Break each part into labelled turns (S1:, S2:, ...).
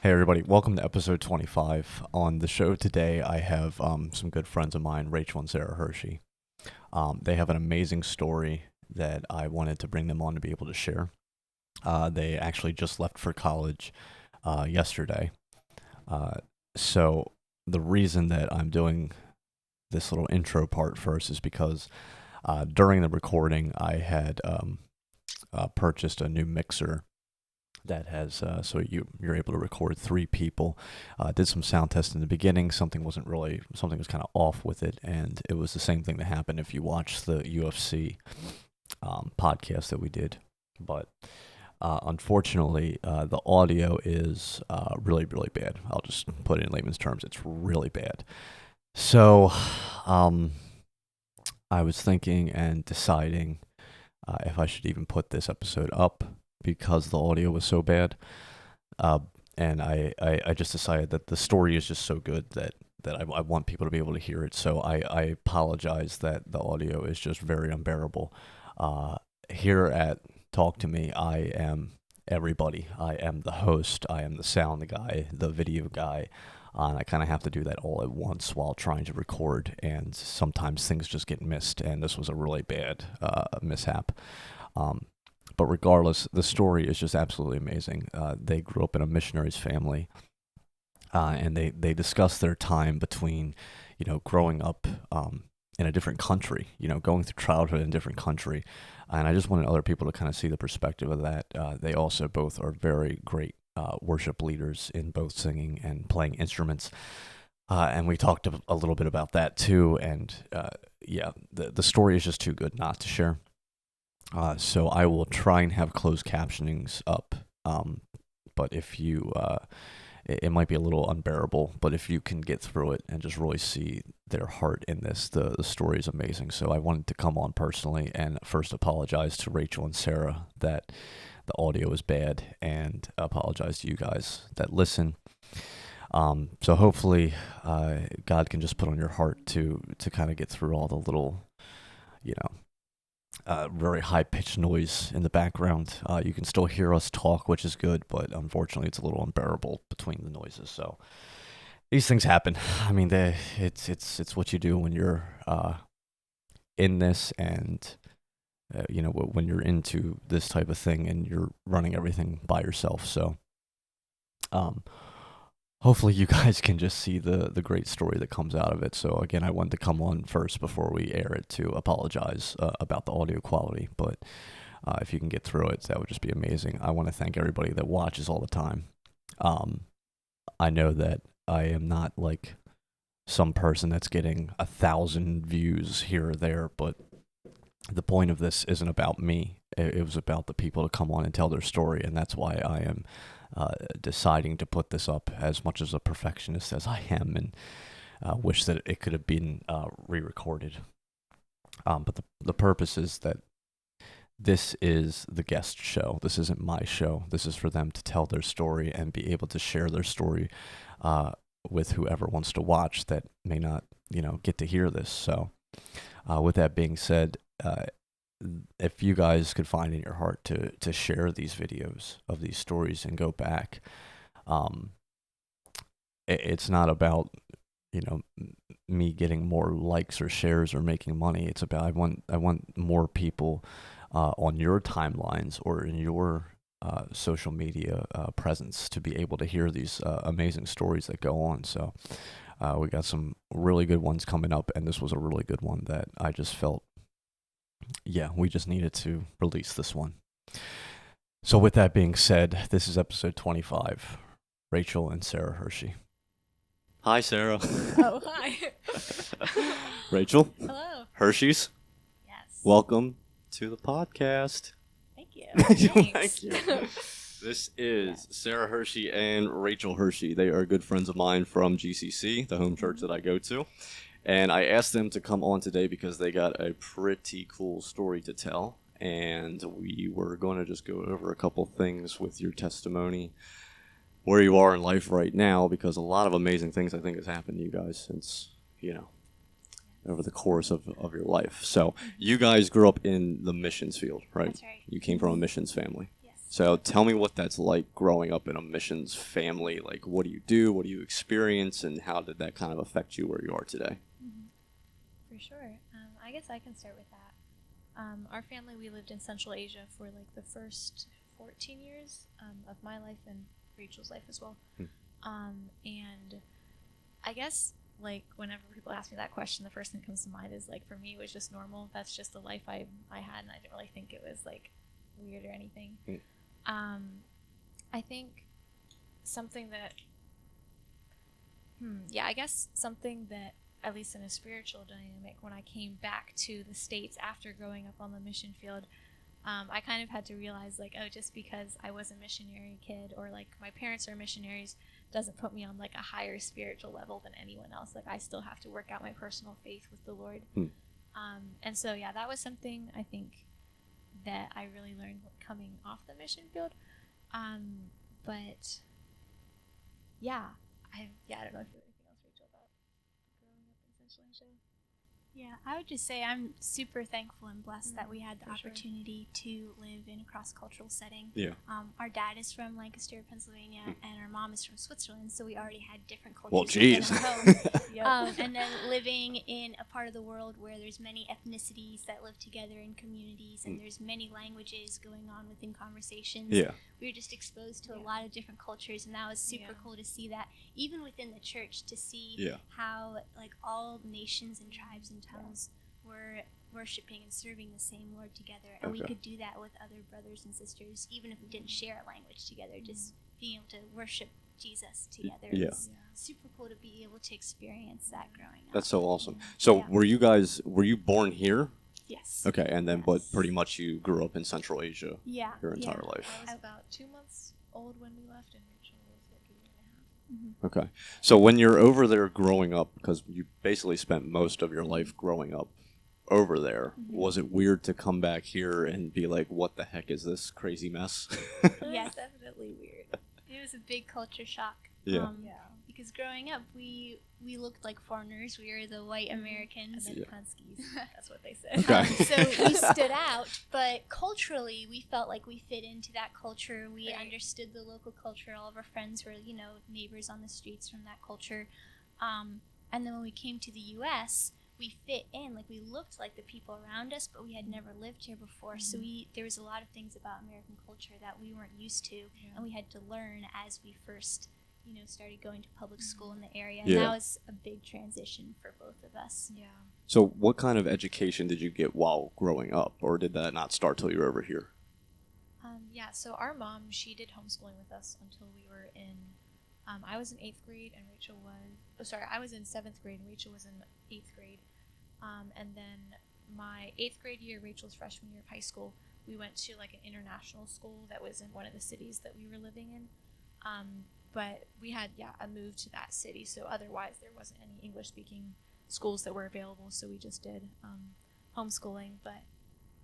S1: Hey everybody, welcome to episode 25. On the show today, I have some good friends of mine, Rachel and Sarah Hershey. They have an amazing story that I wanted to bring them on to be able to share. They actually just left for college yesterday. Uh, so the reason that I'm doing this little intro part first is because during the recording, I had purchased a new mixer that has you're able to record three people. Did some sound tests in the beginning. Something was kind of off with it, and it was the same thing that happened if you watch the UFC podcast that we did. But unfortunately, the audio is really really bad. I'll just put it in layman's terms. It's really bad. So um, I was thinking and deciding if I should even put this episode up because the audio was so bad. Uh, and I just decided that the story is just so good that I want people to be able to hear it. So I apologize that the audio is just very unbearable. Here at Talk to Me, I am everybody. I am the host. I am the sound guy, the video guy. And I kind of have to do that all at once while trying to record, and sometimes things just get missed. And this was a really bad mishap. Um, but regardless, the story is just absolutely amazing. They grew up in a missionary's family, and they discuss their time between, growing up in a different country, going through childhood in a different country. And I just wanted other people to kind of see the perspective of that. They also both are very great worship leaders in both singing and playing instruments. And we talked a little bit about that too. And yeah, the story is just too good not to share. So I will try and have closed captionings up. But if you, it might be a little unbearable, but if you can get through it and just really see their heart in this, the story is amazing. So I wanted to come on personally and first apologize to Rachel and Sarah that the audio is bad, and apologize to you guys that listen. So hopefully, God can just put on your heart to kind of get through all the little, you know, very high pitched noise in the background. You can still hear us talk, which is good, but unfortunately, it's a little unbearable between the noises. So these things happen. I mean, it's what you do when you're in this, and when you're into this type of thing and you're running everything by yourself. So um, hopefully you guys can just see the great story that comes out of it. So again, I wanted to come on first before we air it to apologize about the audio quality, but if you can get through it, that would just be amazing. I want to thank everybody that watches all the time. I know that I am not like some person that's getting 1,000 views here or there, but the point of this isn't about me. It was about the people to come on and tell their story, and that's why I am deciding to put this up as much as a perfectionist as I am, and wish that it could have been re-recorded. But the purpose is that this is the guest show. This isn't my show. This is for them to tell their story and be able to share their story with whoever wants to watch that may not, get to hear this. So, with that being said, if you guys could find in your heart to share these videos of these stories and go back, it's not about me getting more likes or shares or making money. It's about I want more people on your timelines or in your social media presence to be able to hear these amazing stories that go on. So we got some really good ones coming up, and this was a really good one that I just felt, yeah, we just needed to release this one. So with that being said, this is episode 25, Rachel and Sarah Hershey. Hi, Sarah.
S2: Oh, hi.
S1: Rachel.
S2: Hello.
S1: Hershey's.
S2: Yes.
S1: Welcome to the podcast.
S2: Thank you.
S1: Thank you. This is Sarah Hershey and Rachel Hershey. They are good friends of mine from GCC, the home church that I go to. And I asked them to come on today because they got a pretty cool story to tell. And we were going to just go over a couple things with your testimony, where you are in life right now, because a lot of amazing things I think has happened to you guys since, over the course of your life. So you guys grew up in the missions field, right?
S2: That's right.
S1: You came from a missions family.
S2: Yes.
S1: So tell me what that's like growing up in a missions family. Like, what do you do? What do you experience? And how did that kind of affect you where you are today?
S2: For sure. I guess I can start with that. Our family, we lived in Central Asia for like the first 14 years of my life and Rachel's life as well. And I guess like whenever people ask me that question, the first thing that comes to mind is like for me it was just normal. That's just the life I had, and I didn't really think it was like weird or anything. I think something that I guess something that at least in a spiritual dynamic, when I came back to the States after growing up on the mission field, I kind of had to realize like, oh, just because I was a missionary kid or like my parents are missionaries doesn't put me on like a higher spiritual level than anyone else. Like I still have to work out my personal faith with the Lord. And so yeah, that was something I think that I really learned coming off the mission field. But yeah, I don't know if you have anything else, Rachel, about growing up in Central Asia.
S3: Yeah, I would just say I'm super thankful and blessed that we had the
S2: for sure.
S3: opportunity to live in a cross-cultural setting.
S1: Yeah.
S3: Our dad is from Lancaster, Pennsylvania, and our mom is from Switzerland, so we already had different cultures
S1: Well,
S3: within
S1: geez.
S3: our home.
S2: Yep.
S3: And then living in a part of the world where there's many ethnicities that live together in communities, and there's many languages going on within conversations.
S1: Yeah.
S3: We were just exposed to a lot of different cultures, and that was super cool to see that, even within the church, to see how like all nations and tribes and tongues were worshiping and serving the same Lord together, and we could do that with other brothers and sisters, even if we didn't share a language together. Just being able to worship Jesus together. It's super cool to be able to experience that growing up.
S1: That's so awesome. So were you born here?
S3: Yes.
S1: Okay, and then but pretty much you grew up in Central Asia your entire life.
S2: I was about 2 months old when we left, and Rachel was like a year and a half.
S1: Okay. So when you're over there growing up, because you basically spent most of your life growing up over there, was it weird to come back here and be like, what the heck is this crazy mess?
S3: Yes,
S2: Definitely weird.
S3: it was a big culture shock. Because growing up, we looked like foreigners. We were the white Americans.
S2: And then Huskies. That's what they said.
S1: Okay.
S3: So we stood out, but culturally, we felt like we fit into that culture. We understood the local culture. All of our friends were, neighbors on the streets from that culture. And then when we came to the U.S., we fit in. Like, we looked like the people around us, but we had never lived here before. So there was a lot of things about American culture that we weren't used to, and we had to learn as we first started going to public school in the area. And that was a big transition for both of us.
S2: Yeah.
S1: So what kind of education did you get while growing up, or did that not start till you were over here?
S2: So our mom, she did homeschooling with us until we were in, I was in 8th grade and Rachel was, I was in 7th grade and Rachel was in 8th grade. And then my 8th grade year, Rachel's freshman year of high school, we went to like an international school that was in one of the cities that we were living in. But we had, a move to that city, so otherwise there wasn't any English-speaking schools that were available, so we just did homeschooling. But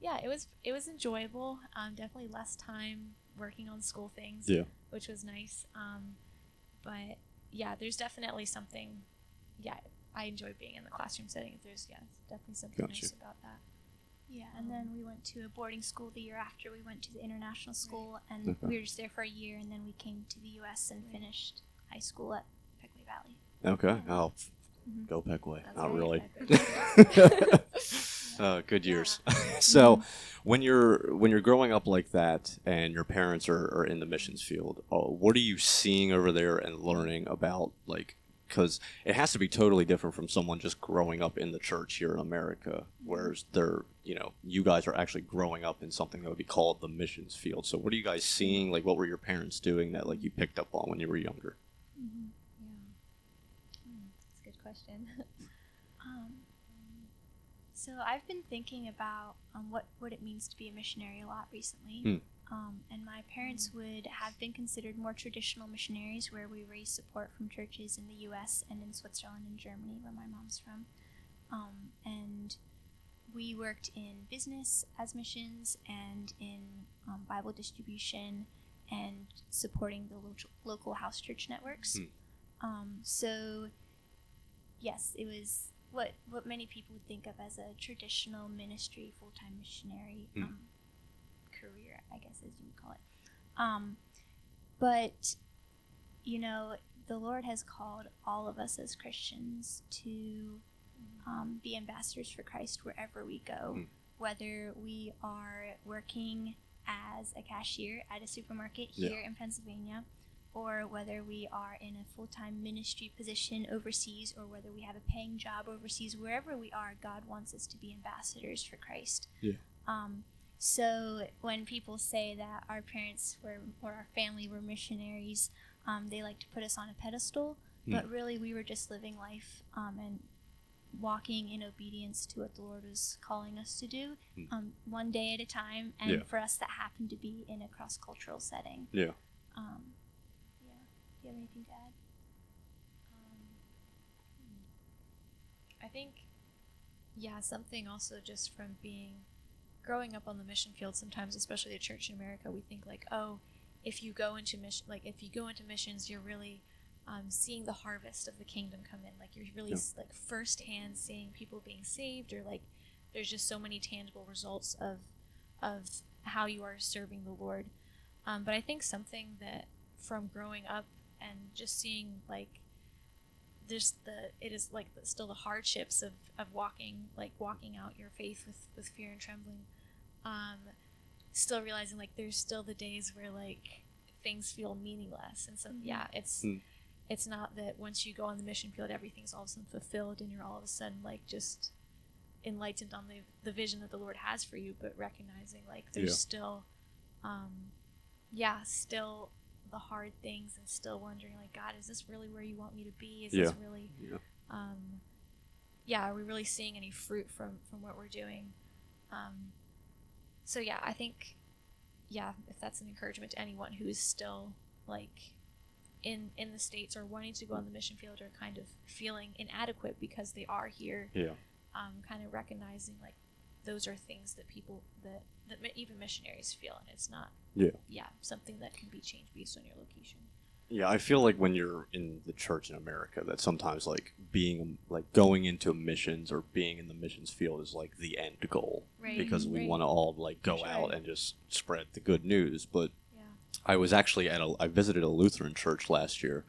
S2: yeah, it was enjoyable. Definitely less time working on school things, which was nice. But yeah, there's definitely something. Yeah, I enjoy being in the classroom setting. There's definitely something nice about that.
S3: Yeah, and then we went to a boarding school the year after. We went to the international school, and we were just there for a year, and then we came to the U.S. and finished high school at Peckway Valley.
S1: Okay. Oh, go Peckway.
S2: That's
S1: Not
S2: right,
S1: really. Good years. So when you're growing up like that and your parents are in the missions field, what are you seeing over there and learning about, like, because it has to be totally different from someone just growing up in the church here in America, whereas you guys are actually growing up in something that would be called the missions field. So what are you guys seeing? Like, what were your parents doing that like you picked up on when you were younger?
S2: That's a good question.
S3: So I've been thinking about what it means to be a missionary a lot recently. And my parents would have been considered more traditional missionaries, where we raised support from churches in the U.S. and in Switzerland and Germany, where my mom's from. And we worked in business as missions and in Bible distribution and supporting the local house church networks. So, yes, it was what many people would think of as a traditional ministry, full-time missionary career, I guess, as you would call it. But, you know, the Lord has called all of us as Christians to be ambassadors for Christ wherever we go, whether we are working as a cashier at a supermarket here in Pennsylvania, or whether we are in a full-time ministry position overseas, or whether we have a paying job overseas. Wherever we are, God wants us to be ambassadors for Christ. So when people say that our parents were, or our family were missionaries, they like to put us on a pedestal, but really we were just living life and walking in obedience to what the Lord was calling us to do, one day at a time, and for us that happened to be in a cross-cultural setting. Do you have anything to add?
S2: I think, something also just from growing up on the mission field, sometimes, especially the church in America, we think like, oh, if you go into missions, you're really seeing the harvest of the kingdom come in. Like, you're really like firsthand seeing people being saved, or like there's just so many tangible results of how you are serving the Lord. But I think something that from growing up and just seeing like still the hardships of walking out your faith with fear and trembling, still realizing like there's still the days where like things feel meaningless, and so it's not that once you go on the mission field everything's all of a sudden fulfilled and you're all of a sudden like just enlightened on the vision that the Lord has for you, but recognizing like there's still still the hard things, and still wondering like, God, is this really where you want me to be? Is this really are we really seeing any fruit from what we're doing? So I think if that's an encouragement to anyone who is still like in the States or wanting to go on the mission field, or kind of feeling inadequate because they are here, kind of recognizing like those are things that people that even missionaries feel, and it's not something that can be changed based on your location.
S1: I feel like when you're in the church in America, that sometimes like being like going into missions or being in the missions field is like the end goal, because we want to all like go out and just spread the good news. But I was actually I visited a Lutheran church last year,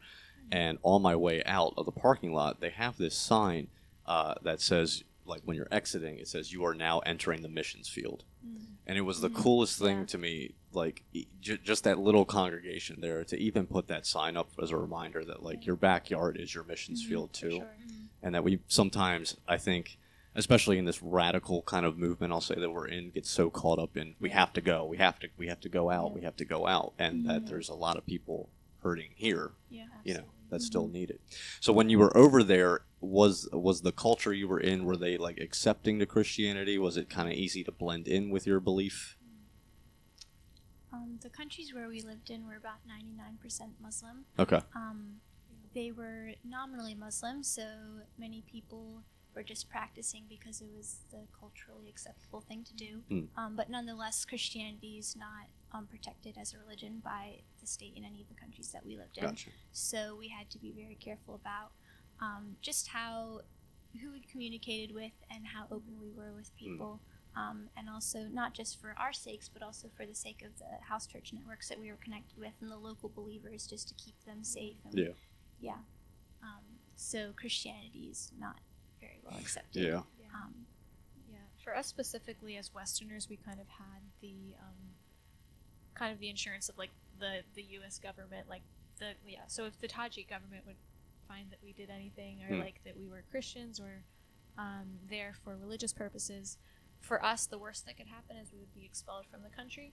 S1: and on my way out of the parking lot, they have this sign that says, like, when you're exiting, it says, "You are now entering the missions field." And it was the coolest thing to me, like, just that little congregation there, to even put that sign up as a reminder that, like, your backyard is your missions field, too. And that we sometimes, I think, especially in this radical kind of movement, I'll say, that we're in, get so caught up in, we have to go, we have to go out, we have to go out, and that there's a lot of people hurting here, that still need it. So when you were over there, was the culture you were in, were they like accepting to Christianity? Was it kind of easy to blend in with your belief?
S3: The countries where we lived in were about 99% Muslim.
S1: Okay.
S3: They were nominally Muslim, so many people were just practicing because it was the culturally acceptable thing to do. But nonetheless, Christianity is not protected as a religion by the state in any of the countries that we lived in.
S1: Gotcha.
S3: So we had to be very careful about just who we communicated with and how open we were with people. And also not just for our sakes, but also for the sake of the house church networks that we were connected with and the local believers, just to keep them safe. And so Christianity is not very well accepted.
S2: For us specifically as Westerners, we kind of had the insurance of like the U.S. government, like so if the Tajik government would find that we did anything, or like that we were Christians, or there for religious purposes, for us the worst that could happen is we would be expelled from the country.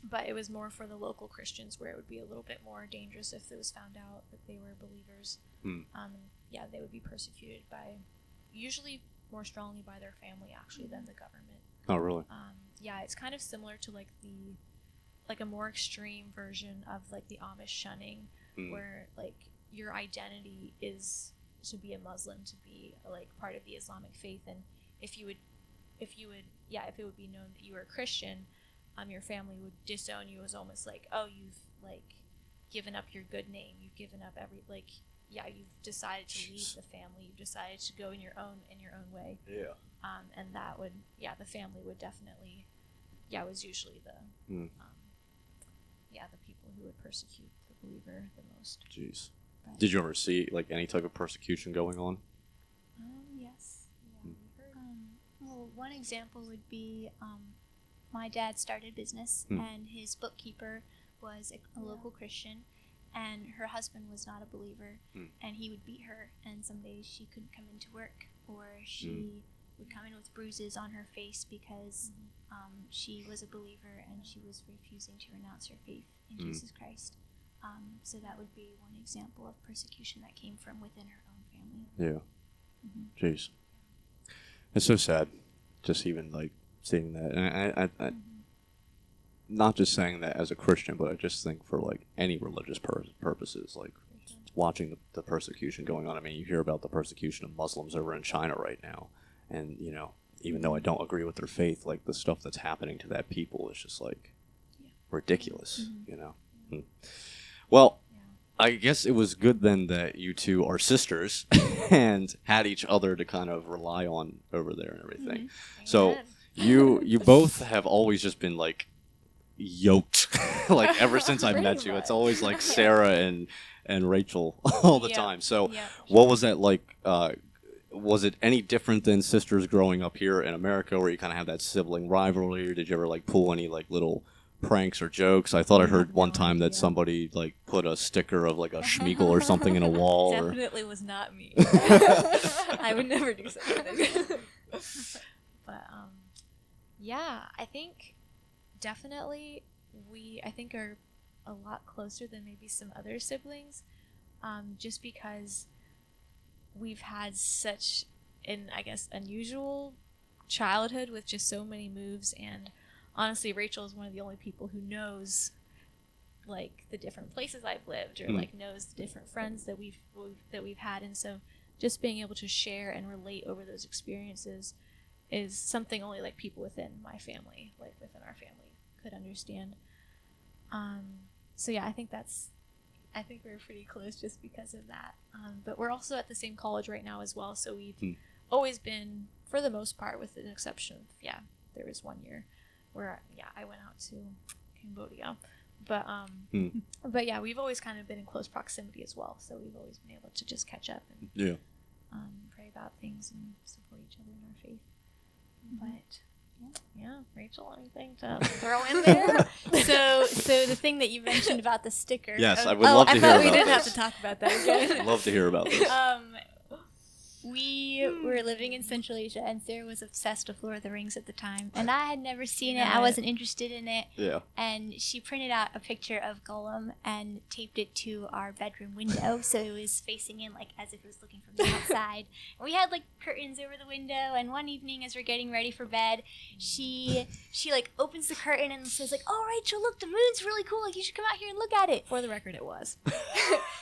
S2: But it was more for the local Christians, where it would be a little bit more dangerous if it was found out that they were believers. They would be persecuted usually more strongly by their family actually than the government.
S1: Oh, really?
S2: It's kind of similar to like a more extreme version of like the Amish shunning, where like your identity is to be a Muslim, to be like part of the Islamic faith, and if it would be known that you were a Christian, your family would disown you as almost like, oh, you've like given up your good name, you've given up you've decided to leave the family, you've decided to go in your own way. And that would the family would definitely was usually the people who would persecute the believer the most.
S1: Jeez.
S2: But,
S1: Did you ever see like any type of persecution going on?
S3: Yes. Yeah, we heard. Well, one example would be my dad started business, and his bookkeeper was a local Christian, and her husband was not a believer, and he would beat her, and some days she couldn't come into work, or she would come in with bruises on her face because she was a believer and she was refusing to renounce her faith in Jesus Christ. So that would be one example of persecution that came from within her own family.
S1: Yeah. Jeez. It's so sad, just even like seeing that. And I not just saying that as a Christian, but I just think for like any religious purposes, like watching the persecution going on. I mean, you hear about the persecution of Muslims over in China right now, and you know, even though I don't agree with their faith, like the stuff that's happening to that people is just like ridiculous, you know. Well, I guess it was good then that you two are sisters and had each other to kind of rely on over there and everything. So you both have always just been like yoked, like ever since I met you. It's always like Sarah and Rachel all the time. So what was that like? Was it any different than sisters growing up here in America, where you kind of have that sibling rivalry, or did you ever like pull any like little pranks or jokes? I thought I heard one time that somebody like put a sticker of like a Schmeagol or something in a wall.
S2: Definitely was not me. I would never do such a thing. But yeah, I think definitely I think are a lot closer than maybe some other siblings, just because we've had such an, I guess, unusual childhood with just so many moves. And honestly, Rachel is one of the only people who knows like the different places I've lived, or like knows the different friends that we've had. And so just being able to share and relate over those experiences is something only like people within my family, like within our family, could understand. So yeah, I think we're pretty close just because of that. But we're also at the same college right now as well, so we've always been, for the most part, with an exception of, there was 1 year where, I went out to Cambodia. But yeah, we've always kind of been in close proximity as well, so we've always been able to just catch up and pray about things and support each other in our faith. But Rachel, anything to throw in there?
S3: So the thing that you mentioned about the sticker.
S1: Yes, I would love to hear about this.
S2: We didn't have to talk about that again.
S1: I'd love to hear about this.
S3: We were living in Central Asia, and Sarah was obsessed with Lord of the Rings at the time, and I had never seen it. I wasn't interested in it. Yeah. And she printed out a picture of Gollum and taped it to our bedroom window, so it was facing in like as if it was looking from the outside. And we had like curtains over the window, and one evening as we're getting ready for bed, she like opens the curtain and says like, "Oh, Rachel, look, the moon's really cool. Like, you should come out here and look at it."
S2: For the record, it was.
S3: So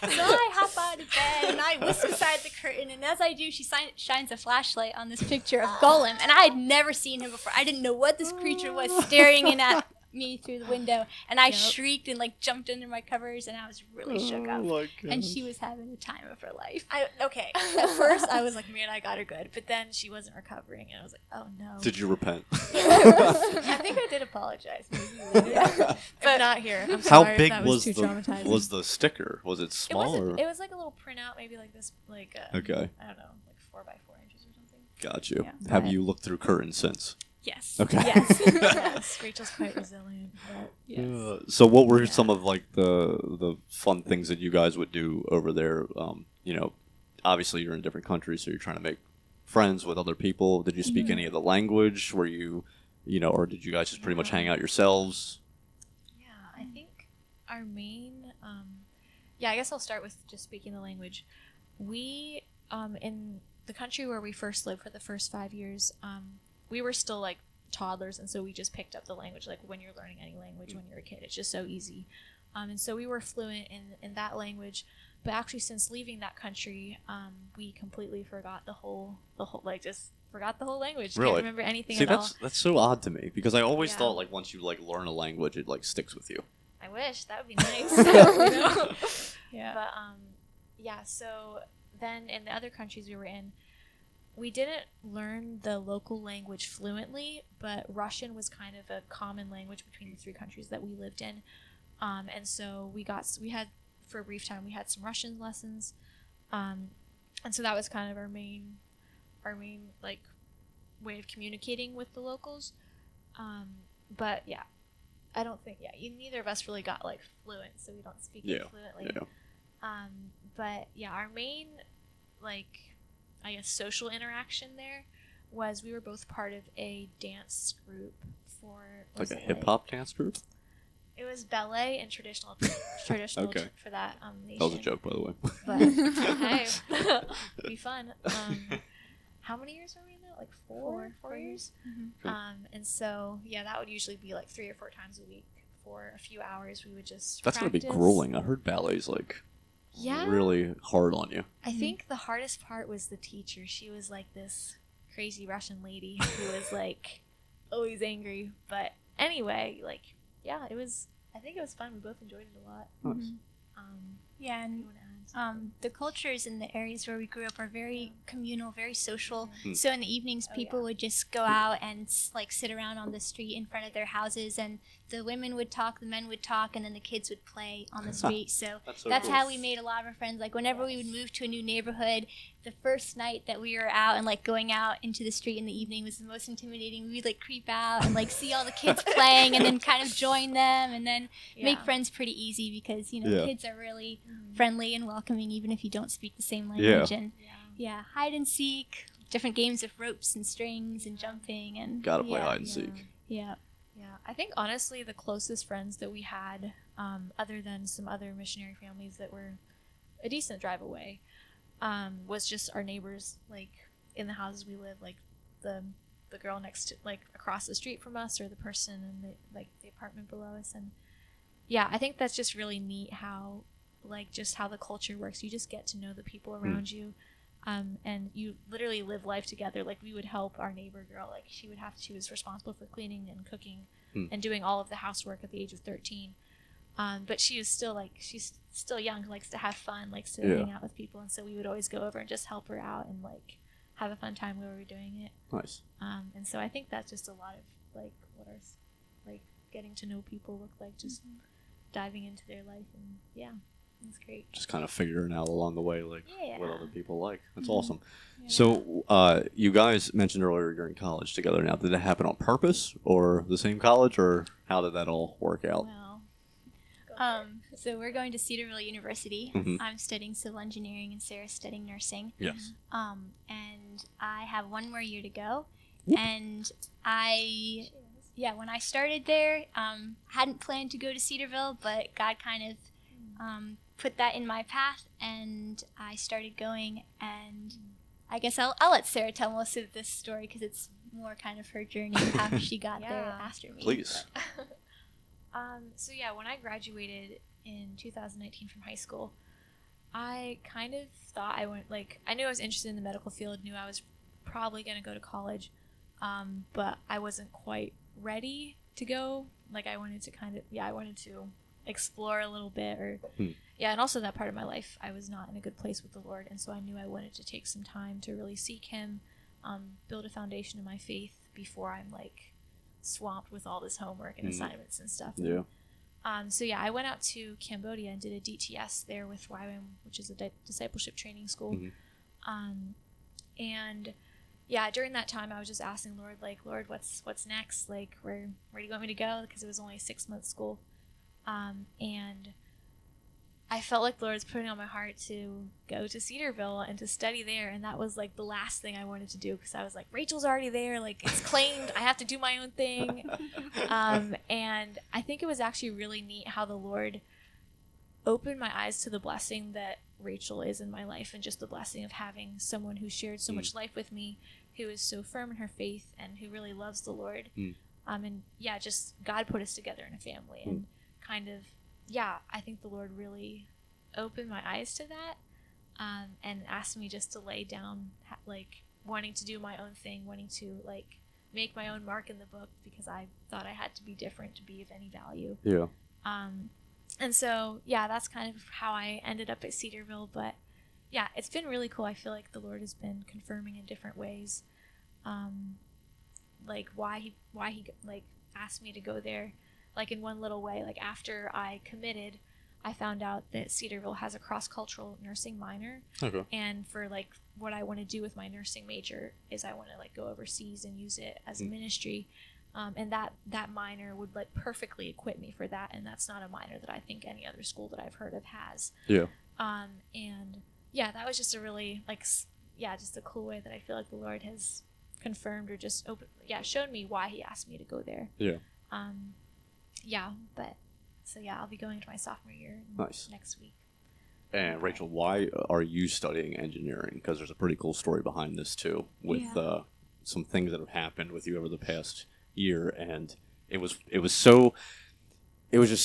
S3: I hop out of bed and I whisk aside the curtain, and as I do, she shines a flashlight on this picture of Gollum, and I had never seen him before. I didn't know what this creature was staring in at me through the window, and I shrieked and like jumped under my covers, and I was really shook up. And she was having the time of her life.
S2: At first I was like, man, I got her good, but then she wasn't recovering, and I was like, oh no.
S1: Did you repent?
S2: I think I did apologize, but not here. I'm sorry.
S1: How big
S2: that
S1: was
S2: the
S1: sticker? Was it small?
S2: It was like a little printout, maybe like this, like
S1: okay.
S2: I don't know, like 4 by 4 inches or something.
S1: Got you. Yeah, have you looked through curtains since?
S2: Yes.
S1: Okay.
S2: Yes. Yes. Rachel's quite resilient. But yes.
S1: So what were some of like the fun things that you guys would do over there? You know, obviously you're in different countries, so you're trying to make friends with other people. Did you speak any of the language? Were you know, or did you guys just pretty much hang out yourselves?
S2: Yeah, I think our main, I guess I'll start with just speaking the language. We, in the country where we first lived for the first 5 years, we were still like toddlers, and so we just picked up the language. Like when you're learning any language when you're a kid, it's just so easy. And so we were fluent in that language. But actually, since leaving that country, we completely forgot the whole just forgot the whole language.
S1: Really?
S2: Can't remember anything at all.
S1: That's so odd to me, because I always thought like once you like learn a language, it like sticks with you.
S2: I wish that would be nice. Yeah. But so then in the other countries we were in, we didn't learn the local language fluently, but Russian was kind of a common language between the 3 countries that we lived in. And so we had for a brief time we had some Russian lessons, and so that was kind of our main like way of communicating with the locals. But yeah, I don't think neither of us really got like fluent, so we don't speak it fluently. But yeah, our main like I guess social interaction there was we were both part of a dance group for
S1: like a hip hop dance group.
S2: It was ballet and traditional
S1: Okay.
S2: for that nation.
S1: That was a joke, by the way.
S2: But hey, be fun. How many years were we in that? Like four years.
S3: Mm-hmm.
S2: And so yeah, that would usually be like 3 or 4 times a week for a few hours. We would just
S1: That's
S2: practice.
S1: Gonna be grueling. I heard ballet's like really hard on you.
S2: I think the hardest part was the teacher. She was like this crazy Russian lady who was like always angry. But anyway, like I think it was fun. We both enjoyed it a lot.
S1: Nice.
S3: Yeah, and the cultures in the areas where we grew up are very communal, very social. So in the evenings, people would just go out and like sit around on the street in front of their houses, and the women would talk, the men would talk, and then the kids would play on the street. So that's how we made a lot of our friends. Like whenever we would move to a new neighborhood, the first night that we were out and like going out into the street in the evening was the most intimidating. We'd like creep out and like see all the kids playing and then kind of join them and then make friends pretty easy because kids are really friendly and welcoming even if you don't speak the same language. And hide and seek, different games of ropes and strings and jumping and
S1: gotta play hide and seek.
S2: Yeah, I think honestly the closest friends that we had, other than some other missionary families that were a decent drive away, was just our neighbors, like in the houses we live, like the girl next to, like across the street from us, or the person in the apartment below us. And I think that's just really neat how how the culture works. You just get to know the people around you, and you literally live life together. Like we would help our neighbor girl, like she was responsible for cleaning and cooking and doing all of the housework at the age of 13. But she's still young, likes to have fun, likes to hang out with people, and so we would always go over and just help her out and like have a fun time while we were doing it.
S1: Nice.
S2: And so I think that's just a lot of like what our like getting to know people look like, just diving into their life, and it's great.
S1: Just kind of figuring out along the way like what other people like. That's awesome.
S3: Yeah.
S1: So you guys mentioned earlier you're in college together now. Did that happen on purpose, or the same college, or how did that all work out?
S3: So we're going to Cedarville University.
S1: Mm-hmm.
S3: I'm studying civil engineering and Sarah's studying nursing.
S1: Yes.
S3: And I have one more year to go.
S1: Whoop.
S3: And when I started there, hadn't planned to go to Cedarville, but God kind of put that in my path, and I started going. And I guess I'll let Sarah tell most of this story because it's more kind of her journey and how she got there after me.
S1: Please.
S2: So when I graduated in 2019 from high school, I kind of thought I knew I was interested in the medical field, knew I was probably going to go to college, but I wasn't quite ready to go. Like I wanted to explore a little bit, and also that part of my life I was not in a good place with the Lord, and so I knew I wanted to take some time to really seek Him, build a foundation of my faith before I'm like swamped with all this homework and assignments and stuff. I went out to Cambodia and did a DTS there with YWAM, which is a discipleship training school. And during that time I was just asking Lord, what's next? Like where do you want me to go? Because it was only a 6-month school. And I felt like the Lord was putting on my heart to go to Cedarville and to study there, and that was like the last thing I wanted to do because I was like, Rachel's already there, like it's claimed, I have to do my own thing. And I think it was actually really neat how the Lord opened my eyes to the blessing that Rachel is in my life, and just the blessing of having someone who shared so much life with me, who is so firm in her faith and who really loves the Lord. Just God put us together in a family, and kind of I think the Lord really opened my eyes to that, and asked me just to lay down, like wanting to do my own thing, wanting to like make my own mark in the book because I thought I had to be different to be of any value. And so that's kind of how I ended up at Cedarville. But it's been really cool. I feel like the Lord has been confirming in different ways, like why he like asked me to go there. like in one little way, like after I committed, I found out that Cedarville has a cross-cultural nursing minor.
S1: Okay.
S2: And for like what I want to do with my nursing major is I want to like go overseas and use it as a ministry. And that minor would like perfectly equip me for that. And that's not a minor that I think any other school that I've heard of has.
S1: Yeah.
S2: And yeah, that was just a really like, just a cool way that I feel like the Lord has confirmed or just showed me why he asked me to go there.
S1: Yeah.
S2: I'll be going to my sophomore year next week.
S1: And Rachel, why are you studying engineering? Because there's a pretty cool story behind this too, with some things that have happened with you over the past year, and it was just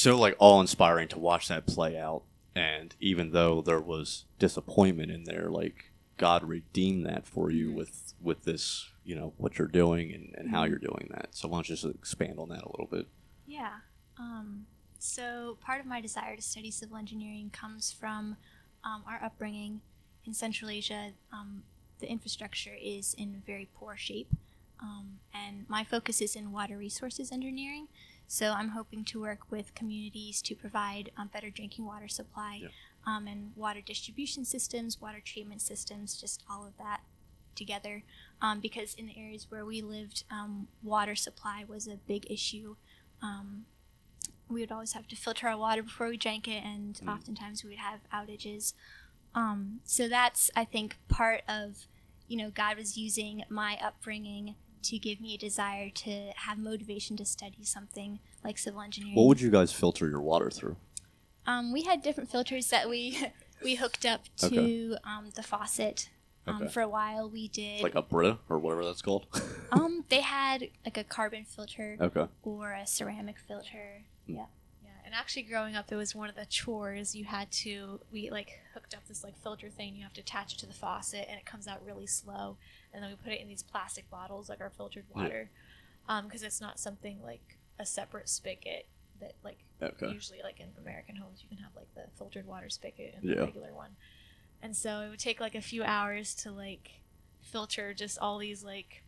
S1: so like awe-inspiring to watch that play out. And even though there was disappointment in there, like God redeemed that for you with this, what you're doing and how you're doing that. So why don't you just expand on that a little bit?
S3: Yeah. So part of my desire to study civil engineering comes from our upbringing in Central Asia. The infrastructure is in very poor shape, and my focus is in water resources engineering. So I'm hoping to work with communities to provide better drinking water supply, and water distribution systems, water treatment systems, just all of that together. Because in the areas where we lived, water supply was a big issue. We would always have to filter our water before we drank it, and oftentimes we would have outages. So that's, I think, part of, God was using my upbringing to give me a desire to have motivation to study something like civil engineering.
S1: What would you guys filter your water through?
S3: We had different filters that we hooked up to the faucet. For a while we did...
S1: Like a Brita or whatever that's called?
S3: They had like a carbon filter or a ceramic filter. Yeah.
S2: Yeah, and actually growing up, it was one of the chores we like hooked up this like filter thing. You have to attach it to the faucet and it comes out really slow. And then we put it in these plastic bottles like our filtered water. Because it's not something like a separate spigot that like usually like in American homes you can have like the filtered water spigot and the regular one. And so it would take like a few hours to like filter just all these like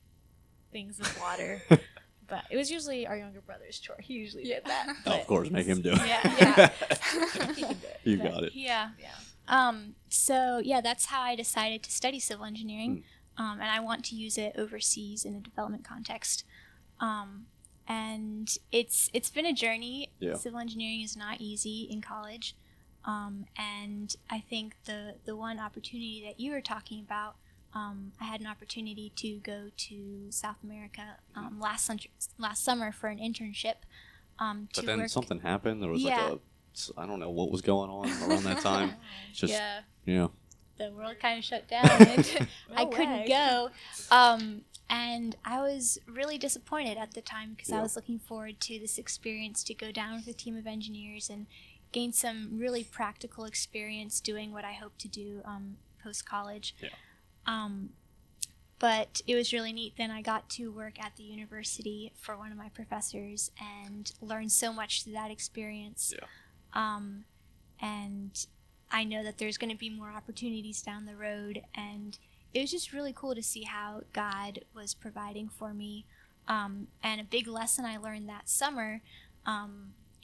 S2: things of water. But it was usually our younger brother's chore. He usually did that.
S1: Of course, make him do it.
S3: Yeah.
S2: He can do it.
S1: You got it.
S3: Yeah. So that's how I decided to study civil engineering. And I want to use it overseas in a development context. And it's been a journey.
S1: Yeah.
S3: Civil engineering is not easy in college. And I think the one opportunity that you were talking about, I had an opportunity to go to South America last summer for an internship.
S1: But then something happened. There was I don't know what was going on around that time. Just,
S3: the world kind of shut down and I couldn't go. And I was really disappointed at the time because I was looking forward to this experience to go down with a team of engineers and gain some really practical experience doing what I hope to do post-college. But it was really neat. Then I got to work at the university for one of my professors and learned so much through that experience. And I know that there's going to be more opportunities down the road, and it was just really cool to see how God was providing for me. And a big lesson I learned that summer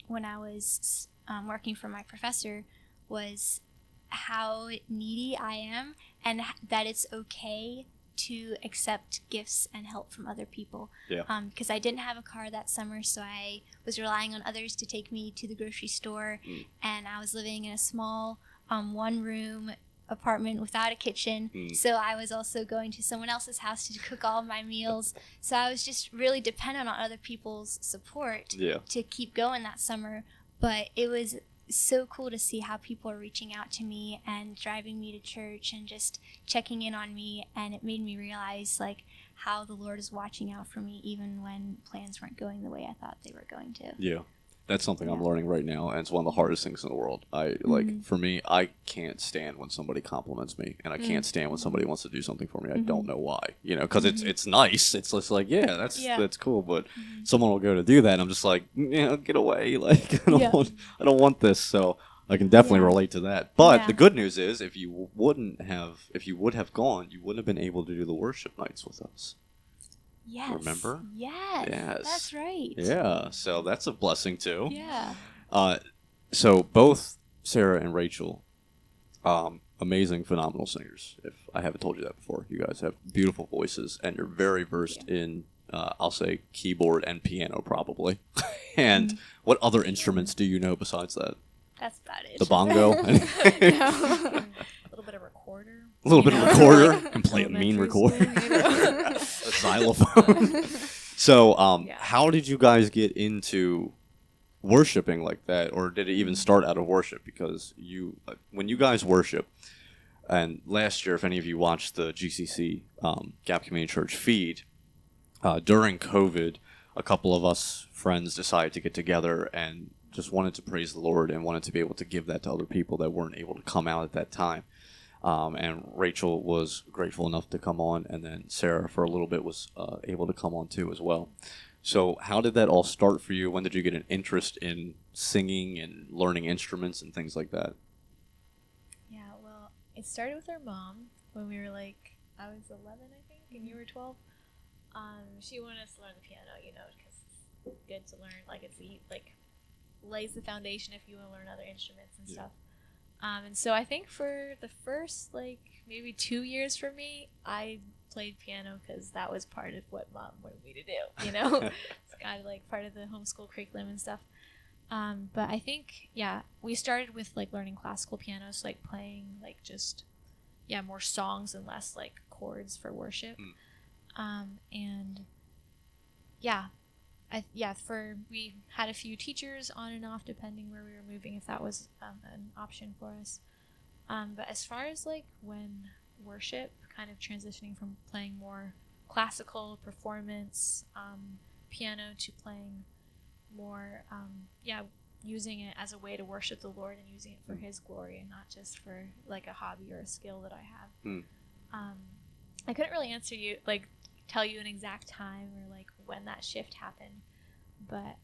S3: when I was working for my professor was how needy I am, and that it's okay to accept gifts and help from other people. Because I didn't have a car that summer, so I was relying on others to take me to the grocery store, and I was living in a small one-room apartment without a kitchen, so I was also going to someone else's house to cook all of my meals. So I was just really dependent on other people's support to keep going that summer. But it was so cool to see how people are reaching out to me and driving me to church and just checking in on me, and it made me realize like how the Lord is watching out for me even when plans weren't going the way I thought they were going to.
S1: That's something I'm learning right now, and it's one of the hardest things in the world. For me, I can't stand when somebody compliments me, and I can't stand when somebody wants to do something for me. I don't know why, because it's nice. It's just like, that's cool, but someone will go to do that, and I'm just like, get away. Like, I don't want this. So I can definitely relate to that. But the good news is, if you would have gone, you wouldn't have been able to do the worship nights with us.
S3: Yes.
S4: Remember?
S3: Yes.
S4: Yes.
S3: That's right.
S4: Yeah, so that's a blessing too.
S3: Yeah.
S4: So both Sarah and Rachel, amazing, phenomenal singers. If I haven't told you that before, you guys have beautiful voices, and you're very versed in, I'll say, keyboard and piano, probably. And what other instruments do you know besides that?
S3: That's about it.
S4: The bongo,
S2: A little bit of recorder.
S4: a little bit of recorder, and play a mean
S2: Elementary
S4: recorder,
S2: school,
S4: a xylophone. So,
S2: Yeah.
S4: how did you guys get into worshiping like that, or did it even start out of worship? Because when you guys worship, and last year, if any of you watched the GCC Gap Community Church feed, during COVID, a couple of us friends decided to get together and just wanted to praise the Lord and wanted to be able to give that to other people that weren't able to come out at that time. And Rachel was grateful enough to come on, and then Sarah for a little bit was able to come on too as well. So how did that all start for you? When did you get an interest in singing and learning instruments and things like that?
S2: Yeah, well, it started with our mom when we were like, I was 11, I think, and you were 12. She wanted us to learn the piano, because it's good to learn. Like, lays the foundation if you want to learn other instruments and stuff. And so I think for the first, maybe 2 years for me, I played piano because that was part of what mom wanted me to do, It's kind of part of the homeschool curriculum and stuff. But I think, we started with learning classical piano, so playing more songs and less chords for worship. And we had a few teachers on and off depending where we were moving, if that was an option for us. But as far as when worship, kind of transitioning from playing more classical performance piano to playing more using it as a way to worship the Lord and using it for His glory and not just for a hobby or a skill that I have. I couldn't really answer you tell you an exact time or when that shift happened, but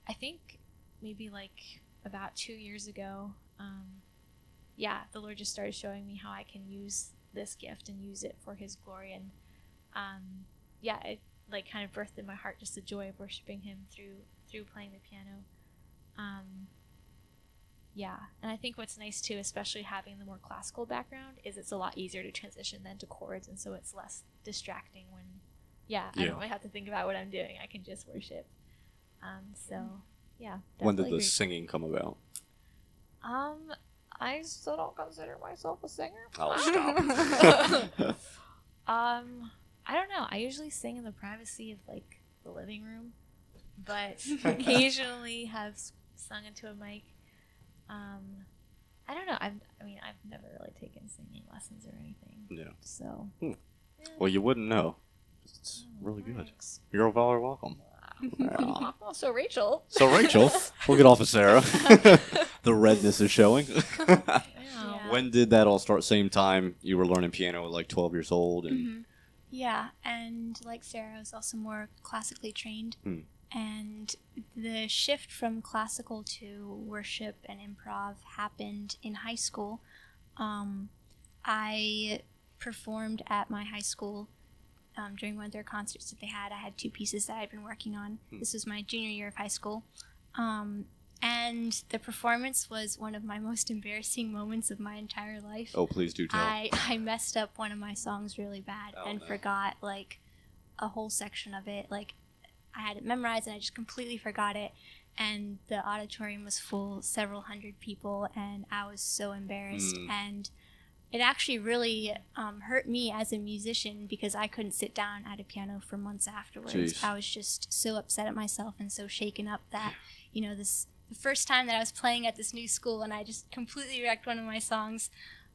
S2: I think maybe about 2 years ago, the Lord just started showing me how I can use this gift and use it for His glory, and it kind of birthed in my heart just the joy of worshiping Him through playing the piano. And I think what's nice too, especially having the more classical background, is it's a lot easier to transition then to chords, and so it's less distracting when I don't really have to think about what I'm doing. I can just worship.
S4: When did the singing come about?
S2: I still don't consider myself a singer.
S4: I'll stop.
S2: I don't know. I usually sing in the privacy of the living room, but occasionally have sung into a mic. I don't know. I've never really taken singing lessons or anything. Yeah. So.
S4: Well, you wouldn't know. It's really good. You're all welcome.
S2: Yeah. So Rachel,
S4: we'll get off of Sarah. The redness is showing.
S2: Yeah.
S4: When did that all start? Same time you were learning piano at 12 years old? And
S3: Yeah, and like Sarah, I was also more classically trained. And the shift from classical to worship and improv happened in high school. I performed at my high school during one of their concerts that they had. I had 2 pieces that I'd been working on. This was my junior year of high school. And the performance was one of my most embarrassing moments of my entire life.
S4: Oh, please do tell.
S3: I messed up one of my songs really bad forgot a whole section of it. I had it memorized and I just completely forgot it. And the auditorium was full, several hundred people, and I was so embarrassed. And it actually really hurt me as a musician because I couldn't sit down at a piano for months afterwards.
S4: Jeez.
S3: I was just so upset at myself and so shaken up that, the first time that I was playing at this new school and I just completely wrecked one of my songs.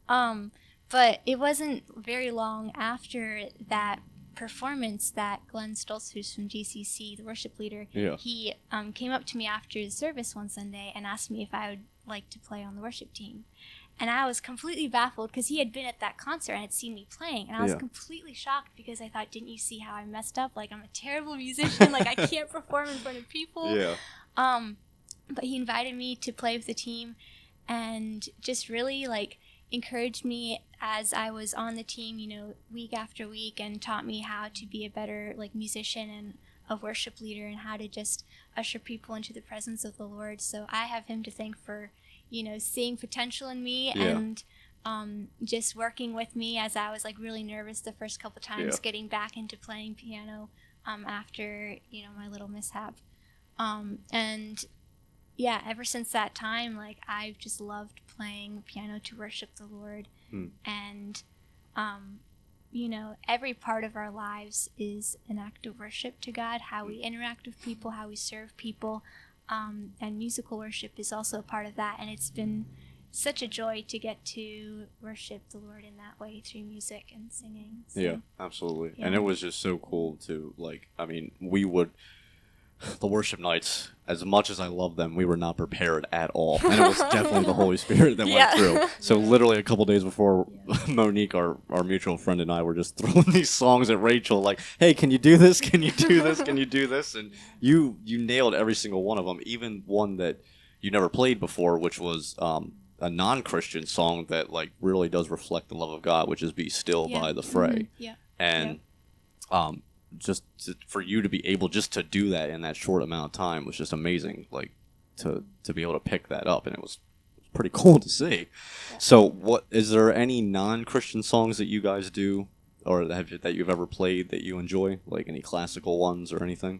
S3: But it wasn't very long after that performance that Glenn Stoltz, who's from GCC, the worship leader, he came up to me after the service one Sunday and asked me if I would like to play on the worship team. And I was completely baffled because he had been at that concert and had seen me playing. And I was completely shocked because I thought, didn't you see how I messed up? I'm a terrible musician. I can't perform in front of people. But he invited me to play with the team and just really, encouraged me as I was on the team, you know, week after week, and taught me how to be a better like musician and a worship leader, and how to just usher people into the presence of the Lord. So I have him to thank for, you know, seeing potential in me and just working with me as I was like really nervous the first couple times getting back into playing piano after, you know, my little mishap. And yeah, ever since that time, like I've just loved playing piano to worship the Lord. And you know, every part of our lives is an act of worship to God, how we interact with people, how we serve people, and musical worship is also a part of that. And it's been such a joy to get to worship the Lord in that way through music and singing. So,
S4: yeah, absolutely. Yeah. And it was just so cool to, like, I mean, the worship nights, as much as I love them, we were not prepared at all. And it was definitely the Holy Spirit that went through. So literally a couple days before, Monique, our mutual friend, and I were just throwing these songs at Rachel, like, hey, can you do this? Can you do this? Can you do this? And you nailed every single one of them, even one that you never played before, which was a non-Christian song that like really does reflect the love of God, which is "Be Still" by The Fray. And for you to be able just to do that in that short amount of time was just amazing. Like to be able to pick that up, and it was pretty cool to see. So, what is there any non-Christian songs that you guys do, or that you've ever played that you enjoy, like any classical ones or anything?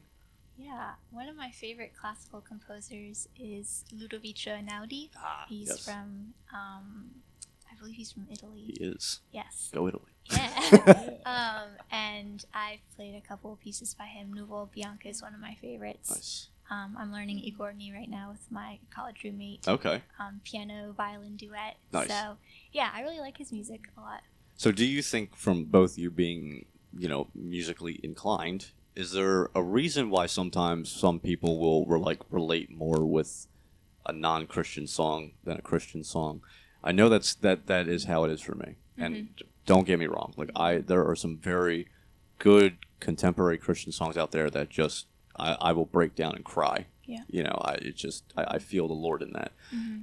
S3: Yeah, one of my favorite classical composers is Ludovico Einaudi. He's from, I believe he's from Italy.
S4: He is.
S3: Yes.
S4: Go Italy.
S3: Yeah. And I've played a couple of pieces by him. Nuvola Bianca is one of my favorites.
S4: Nice.
S3: I'm learning Igorni right now with my college roommate.
S4: Okay.
S3: Piano, violin duet.
S4: Nice.
S3: So, yeah, I really like his music a lot.
S4: So do you think, from both you being, you know, musically inclined, is there a reason why sometimes some people will relate more with a non-Christian song than a Christian song? I know that is how it is for me. And don't get me wrong, like there are some very good contemporary Christian songs out there that just I will break down and cry. Yeah. You know, I feel the Lord in that.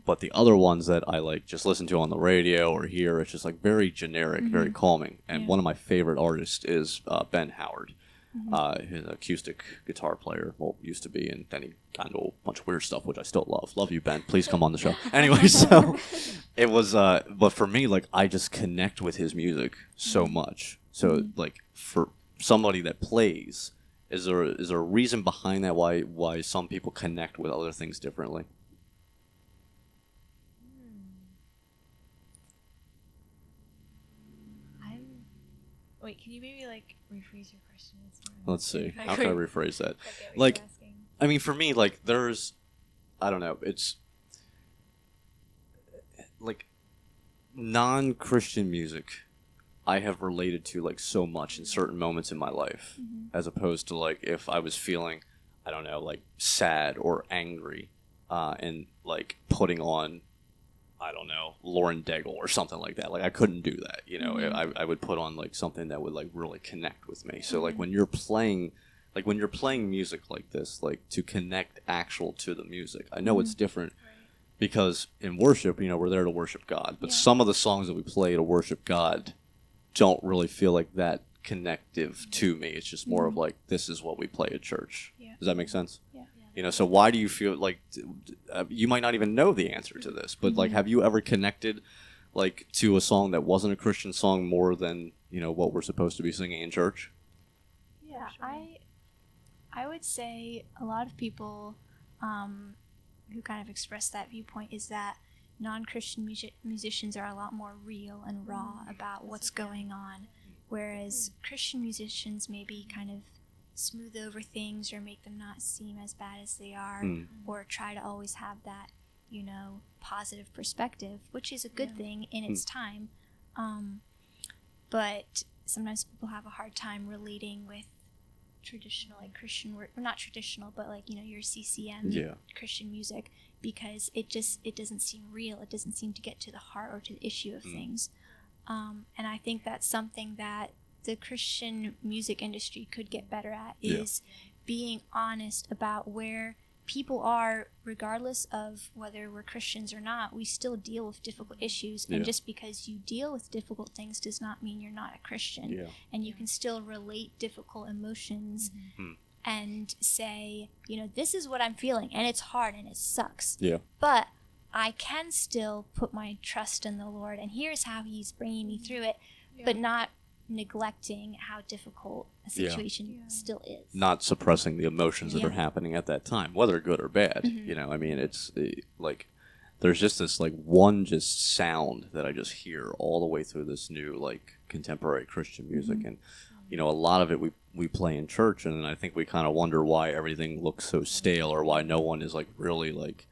S4: But the other ones that I like just listen to on the radio or hear, it's just like very generic, very calming. And one of my favorite artists is Ben Howard. He's an acoustic guitar player, well, used to be, and then he got into a bunch of weird stuff, which I still love. Love you, Ben. Please come on the show. Anyway, so it was, but for me, like, I just connect with his music so much. So, like, for somebody that plays, is there a reason behind that why some people connect with other things differently?
S2: Wait, can you maybe like rephrase your question?
S4: Let's see. How can I rephrase that? Like, I mean, for me, like, I don't know, it's like non-Christian music I have related to like so much in certain moments in my life, as opposed to like if I was feeling, I don't know, like sad or angry, and like putting on, I don't know, Lauren Daigle or something like that. Like I couldn't do that, you know. I would put on like something that would like really connect with me. So like when you're playing music like this, like to connect actual to the music, I know it's different because in worship, you know, we're there to worship God. But some of the songs that we play to worship God don't really feel like that connective to me. It's just more of like, this is what we play at church. Does that make sense? You know, so why do you feel like you might not even know the answer to this, but like, have you ever connected like to a song that wasn't a Christian song more than, you know, what we're supposed to be singing in church?
S3: Yeah, I would say a lot of people who kind of express that viewpoint is that non-Christian musicians are a lot more real and raw about what's going on, whereas Christian musicians maybe kind of smooth over things or make them not seem as bad as they are, or try to always have that, you know, positive perspective, which is a good thing in its time. But sometimes people have a hard time relating with traditional, like Christian work, or not traditional, but like, you know, your CCM Christian music, because it doesn't seem real. It doesn't seem to get to the heart or to the issue of things. And I think that's something that the Christian music industry could get better at, is being honest about where people are, regardless of whether we're Christians or not, we still deal with difficult issues. And just because you deal with difficult things does not mean you're not a Christian.
S4: Yeah.
S3: And you can still relate difficult emotions
S4: Mm-hmm.
S3: and say, this is what I'm feeling, and it's hard and it sucks.
S4: Yeah.
S3: But I can still put my trust in the Lord, and here's how he's bringing me through it, but not neglecting how difficult a situation still is.
S4: Not suppressing the emotions that are happening at that time, whether good or bad.
S3: Mm-hmm.
S4: I mean, it's like there's just this like one just sound that I just hear all the way through this new like contemporary Christian music.
S3: Mm-hmm.
S4: And a lot of it we play in church, and I think we kind of wonder why everything looks so stale, or why no one is like really like.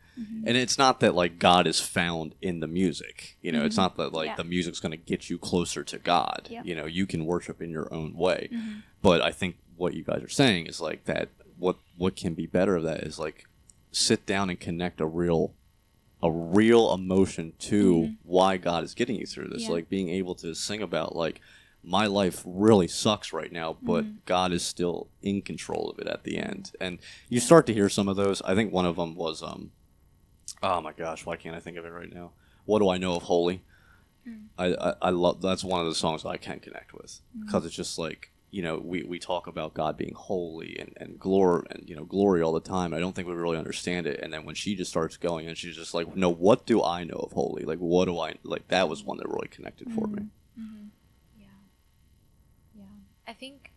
S4: And it's not that like God is found in the music, it's not that like the music's going to get you closer to God. You can worship in your own way. But I think what you guys are saying is like that what can be better of that is like sit down and connect a real emotion to why God is getting you through this. Like being able to sing about like my life really sucks right now, but God is still in control of it at the end. And you start to hear some of those. I think one of them was oh my gosh, why can't I think of it right now? What do I know of Holy? I love that's one of the songs that I can connect with, because it's just like we talk about God being holy and glory and glory all the time. I don't think we really understand it. And then when she just starts going and she's just like, no, what do I know of Holy? Like what do I like? That was one that really connected for me.
S2: Yeah, I think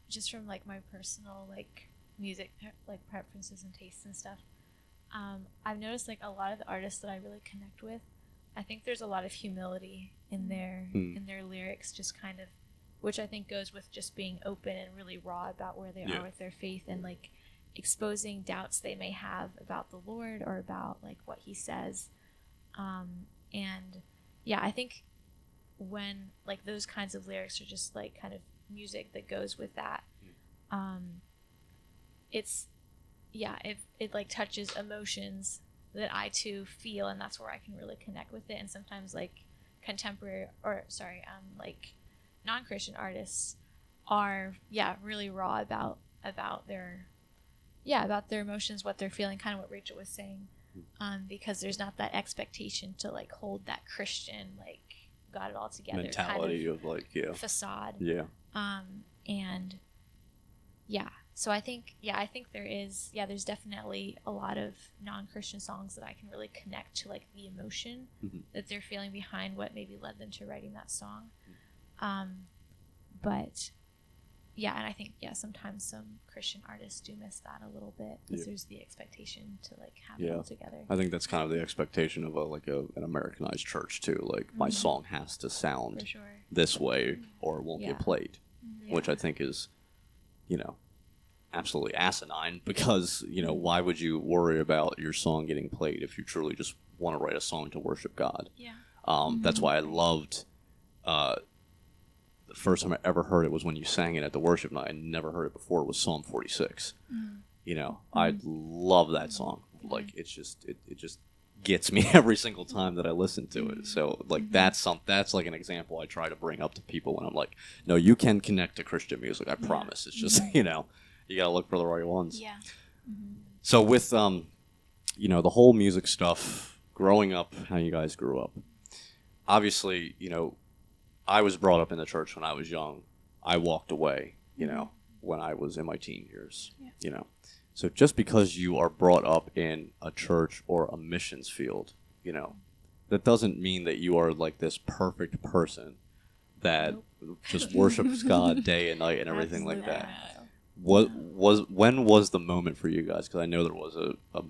S2: just from like my personal like music like preferences and tastes and stuff. I've noticed like a lot of the artists that I really connect with, I think there's a lot of humility in their lyrics, just kind of, which I think goes with just being open and really raw about where they are with their faith, and like exposing doubts they may have about the Lord or about like what he says. And yeah, I think when like those kinds of lyrics are just like kind of music that goes with that, it like touches emotions that I too feel, and that's where I can really connect with it. And sometimes like like non-Christian artists are really raw about their emotions, what they're feeling, kind of what Rachel was saying, because there's not that expectation to like hold that Christian like got it all together
S4: mentality
S2: kind
S4: of like
S2: facade. And so I think there's definitely a lot of non-Christian songs that I can really connect to like the emotion that they're feeling behind what maybe led them to writing that song. But and I think sometimes some Christian artists do miss that a little bit, because there's the expectation to like have it all together.
S4: I think that's kind of the expectation of an Americanized church too. Like my song has to sound this way or it won't get played, which I think is, absolutely asinine, because, why would you worry about your song getting played if you truly just want to write a song to worship God? That's why I loved the first time I ever heard it was when you sang it at the worship night. I never heard it before. It was Psalm 46. I love that song. Like it just gets me every single time that I listen to it. So like that's like an example I try to bring up to people when I'm like, no, you can connect to Christian music. I promise. It's just you gotta look for the right ones. So with the whole music stuff, growing up, how you guys grew up, obviously I was brought up in the church when I was young. I walked away, when I was in my teen years, So just because you are brought up in a church or a missions field, that doesn't mean that you are like this perfect person that just worships God day and night and everything like that. When was the moment for you guys? Because I know there was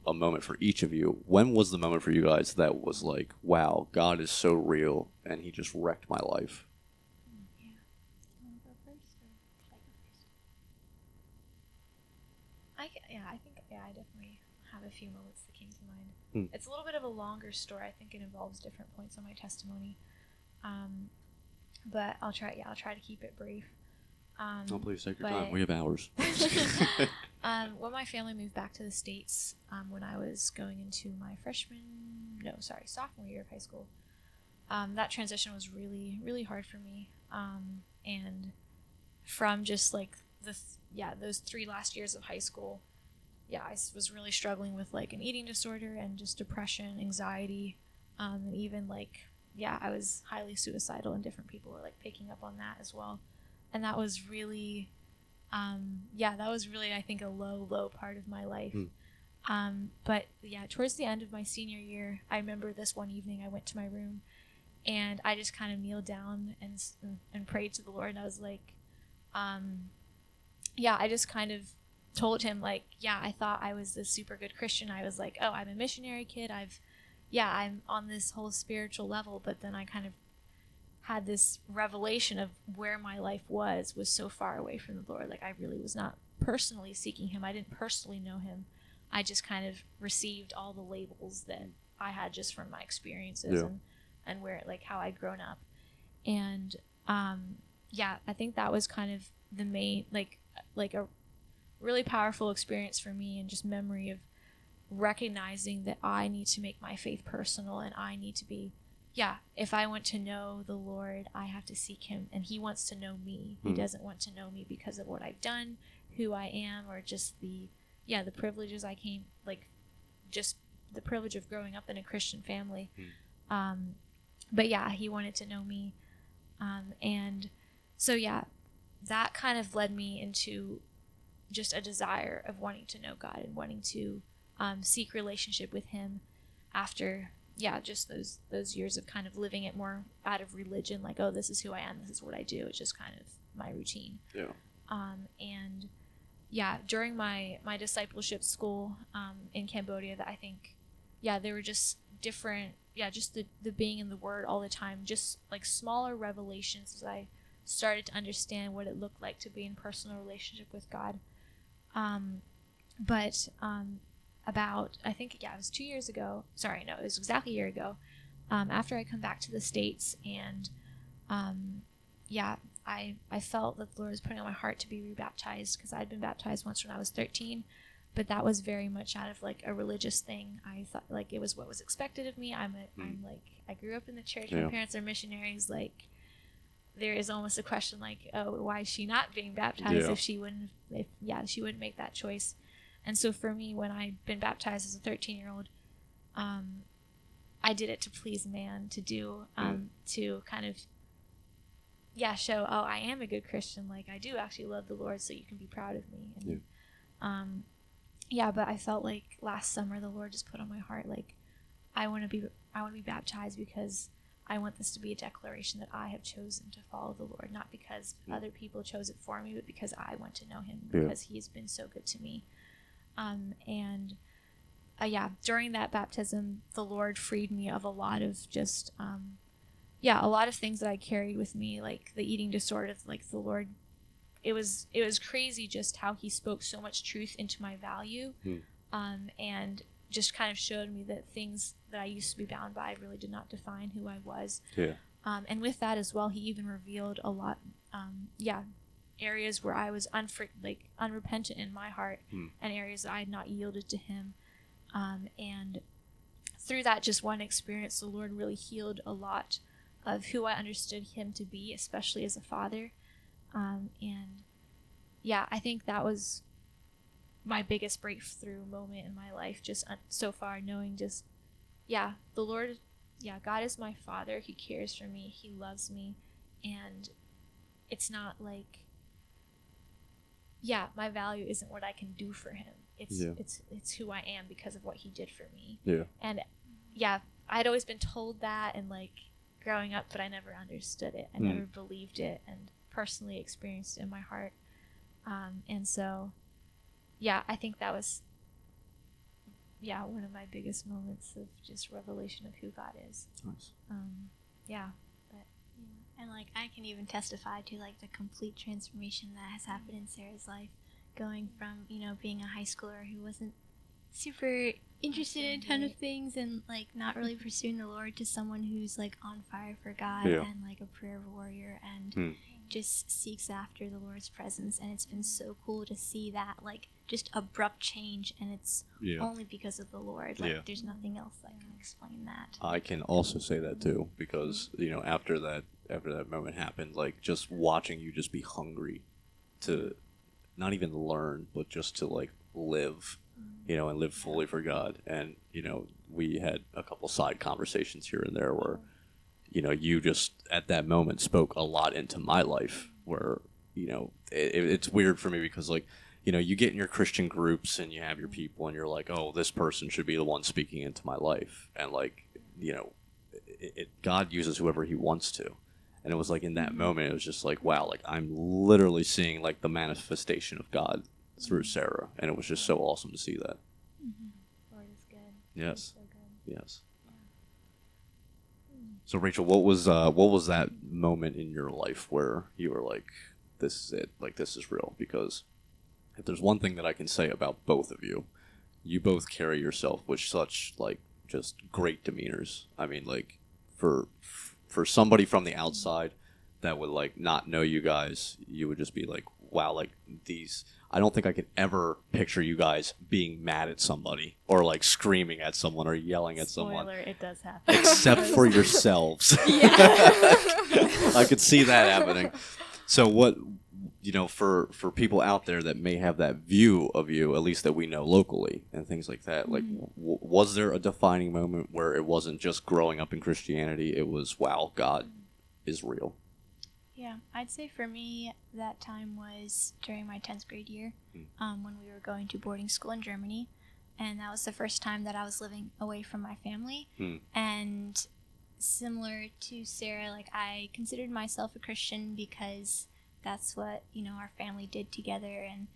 S4: a moment for each of you. When was the moment for you guys that was like, wow, God is so real and he just wrecked my life?
S2: I definitely have a few moments that came to mind. It's a little bit of a longer story. I think it involves different points on my testimony, but I'll try to keep it brief.
S4: Please take your time. We have hours.
S2: When my family moved back to the States, when I was going into my sophomore year of high school, that transition was really, really hard for me. And from just like those 3 last years of high school, was really struggling with like an eating disorder and just depression, anxiety, and even like, I was highly suicidal, and different people were like picking up on that as well. And that was really, I think, a low part of my life. But towards the end of my senior year, I remember this one evening I went to my room and I just kind of kneeled down and prayed to the Lord. And I was like, I just kind of told him, like, I thought I was this super good Christian. I was like, oh, I'm a missionary kid. I'm on this whole spiritual level. But then I kind of had this revelation of where my life was so far away from the Lord. Like, I really was not personally seeking him. I didn't personally know him. I just kind of received all the labels that I had just from my experiences and where, like, how I'd grown up. And, I think that was kind of the main, like a really powerful experience for me, and just memory of recognizing that I need to make my faith personal, and I need to be, if I want to know the Lord, I have to seek him, and he wants to know me. He doesn't want to know me because of what I've done, who I am, or just the privileges I came, like, just the privilege of growing up in a Christian family. But he wanted to know me. And so, that kind of led me into just a desire of wanting to know God and wanting to seek relationship with him after, just those years of kind of living it more out of religion, like, oh, this is who I am, this is what I do. It's just kind of my routine. And during my discipleship school in Cambodia, that I think, there were just different, just the being in the Word all the time, just like smaller revelations as I started to understand what it looked like to be in personal relationship with God. About, I think, it was 2 years ago. Sorry, no, it was exactly a year ago. After I come back to the States, and I felt that the Lord was putting on my heart to be rebaptized, because I'd been baptized once when I was 13, but that was very much out of like a religious thing. I thought like it was what was expected of me. I'm like, I grew up in the church. My parents are missionaries. Like, there is almost a question like, oh, why is she not being baptized if she wouldn't make that choice? And so for me, when I'd been baptized as a 13-year-old, I did it to please man, to do, to kind of, show, oh, I am a good Christian. Like, I do actually love the Lord, so you can be proud of me. And, but I felt like last summer the Lord just put on my heart, like, I want to be baptized because I want this to be a declaration that I have chosen to follow the Lord, not because other people chose it for me, but because I want to know him, because he has been so good to me. During that baptism, the Lord freed me of a lot of just, a lot of things that I carried with me, like the eating disorder. Like, the Lord, it was crazy just how he spoke so much truth into my value, and just kind of showed me that things that I used to be bound by really did not define who I was. And with that as well, he even revealed a lot, areas where I was unrepentant in my heart, and areas that I had not yielded to him. And through that just one experience, the Lord really healed a lot of who I understood him to be, especially as a father. I think that was my biggest breakthrough moment in my life, just so far, knowing just, the Lord, God is my father. He cares for me. He loves me. And it's not like, my value isn't what I can do for him. It's who I am because of what he did for me. And I'd always been told that, and like growing up, but I never understood it. I never believed it and personally experienced it in my heart. And so, I think that was, one of my biggest moments of just revelation of who God is.
S4: Nice.
S3: And like, I can even testify to like the complete transformation that has happened in Sarah's life, going from, being a high schooler who wasn't super interested in a ton of things and like not really pursuing the Lord, to someone who's like on fire for God and like a prayer warrior and just seeks after the Lord's presence. And it's been so cool to see that like just abrupt change, and it's only because of the Lord. Like there's nothing else that can explain that.
S4: I can also say that too, because after that moment happened, like just watching you just be hungry to not even learn, but just to like live, and live fully for God. And, we had a couple side conversations here and there where, you just at that moment spoke a lot into my life where, it's weird for me because like, you get in your Christian groups and you have your people and you're like, oh, this person should be the one speaking into my life. And like, God uses whoever he wants to. And it was like in that moment, it was just like, wow, like I'm literally seeing like the manifestation of God through Sarah. And it was just so awesome to see that.
S2: Lord is good.
S4: Yes.
S2: So good.
S4: Yes. So Rachel, what was that moment in your life where you were like, this is it, like this is real? Because if there's one thing that I can say about both of you, you both carry yourself with such like just great demeanors. I mean, like for somebody from the outside that would like not know you guys, you would just be like, wow, like these. I don't think I could ever picture you guys being mad at somebody or like screaming at someone or yelling at someone.
S2: Spoiler, it does happen.
S4: Except for yourselves.
S2: Yeah.
S4: I could see that happening. So what, for people out there that may have that view of you, at least that we know locally and things like that, like was there a defining moment where it wasn't just growing up in Christianity, it was, wow, God is real?
S3: Yeah, I'd say for me, that time was during my 10th grade year when we were going to boarding school in Germany. And that was the first time that I was living away from my family. And similar to Sarah, like I considered myself a Christian because that's what, our family did together. And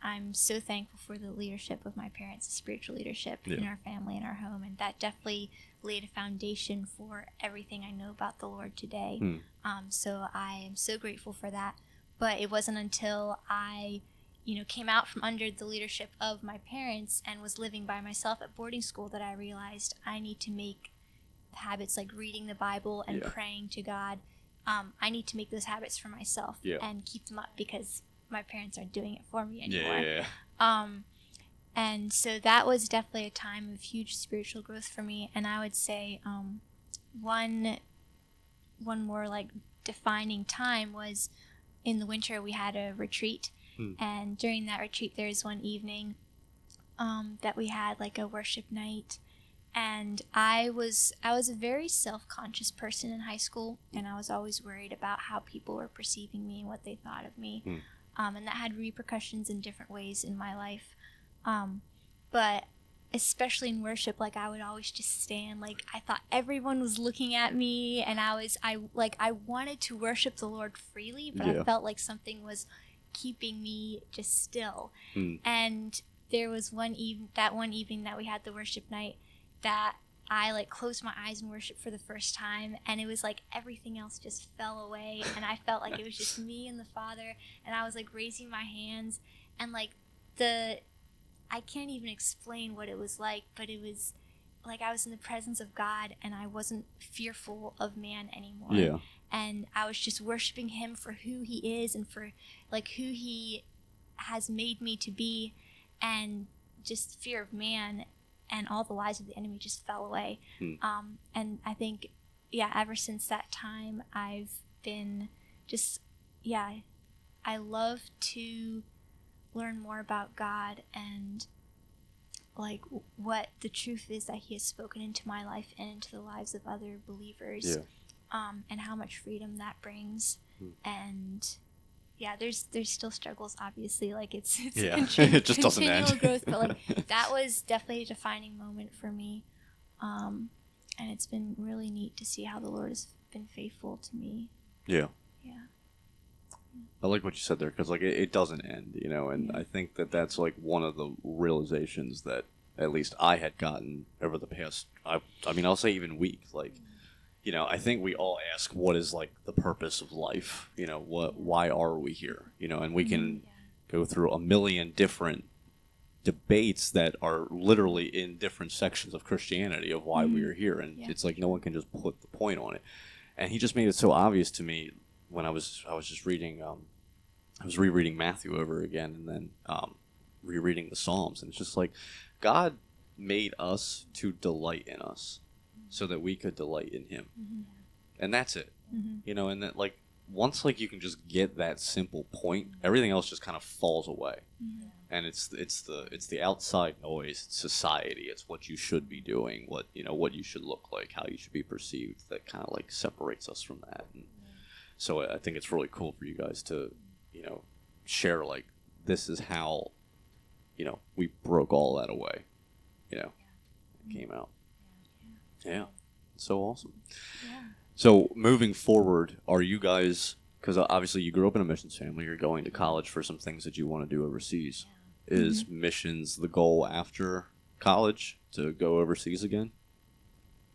S3: I'm so thankful for the leadership of my parents, the spiritual leadership in our family and our home. And that definitely laid a foundation for everything I know about the Lord today. So I am so grateful for that. But it wasn't until I, came out from under the leadership of my parents and was living by myself at boarding school that I realized I need to make habits like reading the Bible and praying to God. I need to make those habits for myself and keep them up because my parents aren't doing it for me anymore. And so that was definitely a time of huge spiritual growth for me. And I would say one more like defining time was in the winter. We had a retreat, and during that retreat there was one evening that we had like a worship night. And I was a very self-conscious person in high school, and I was always worried about how people were perceiving me and what they thought of me. And that had repercussions in different ways in my life. But especially in worship, like I would always just stand, like I thought everyone was looking at me, and I wanted to worship the Lord freely, but I felt like something was keeping me just still. And there was one evening that we had the worship night that I like closed my eyes and worshiped for the first time, and it was like everything else just fell away, and I felt like it was just me and the Father, and I was like raising my hands, and like I can't even explain what it was like, but it was like I was in the presence of God, and I wasn't fearful of man anymore. And I was just worshiping him for who he is and for like who he has made me to be, and just fear of man and all the lies of the enemy just fell away. And I think, ever since that time, I've been just, I love to learn more about God and like what the truth is that he has spoken into my life and into the lives of other believers, and how much freedom that brings. And there's still struggles, obviously, like it's
S4: it just doesn't end.
S3: Growth, but like that was definitely a defining moment for me, and it's been really neat to see how the Lord has been faithful to me.
S4: I like what you said there, because like it doesn't end, and I think that's like one of the realizations that at least I had gotten over the past, I mean, I'll say even week, like, I think we all ask, what is like the purpose of life? Why are we here? And we can go through a million different debates that are literally in different sections of Christianity of why we are here. And it's like no one can just put the point on it. And he just made it so obvious to me when I was just reading, I was rereading Matthew over again, and then rereading the Psalms. And it's just like God made us to delight in us, so that we could delight in him. And that's it. And that like once like you can just get that simple point, everything else just kind of falls away. and it's the outside noise, it's society, it's what you should be doing, what you should look like, how you should be perceived, that kind of like separates us from that. And so I think it's really cool for you guys to share like this is how we broke all that away. It came out. Yeah, so awesome.
S3: Yeah.
S4: So moving forward, are you guys, because obviously you grew up in a missions family, you're going to college for some things that you want to do overseas. Is missions the goal after college, to go overseas again?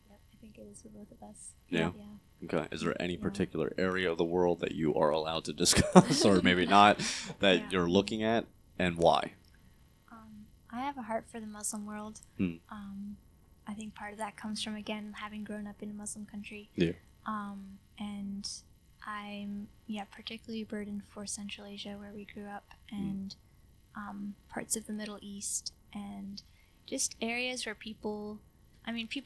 S3: Yep, I think it is for both of us.
S4: Yeah.
S3: Yeah.
S4: Okay. Is there any particular area of the world that you are allowed to discuss, or maybe not, that you're looking at, and why?
S3: I have a heart for the Muslim world. I think part of that comes from, again, having grown up in a Muslim country.
S4: Yeah.
S3: And I'm, particularly burdened for Central Asia, where we grew up, and parts of the Middle East, and just areas where people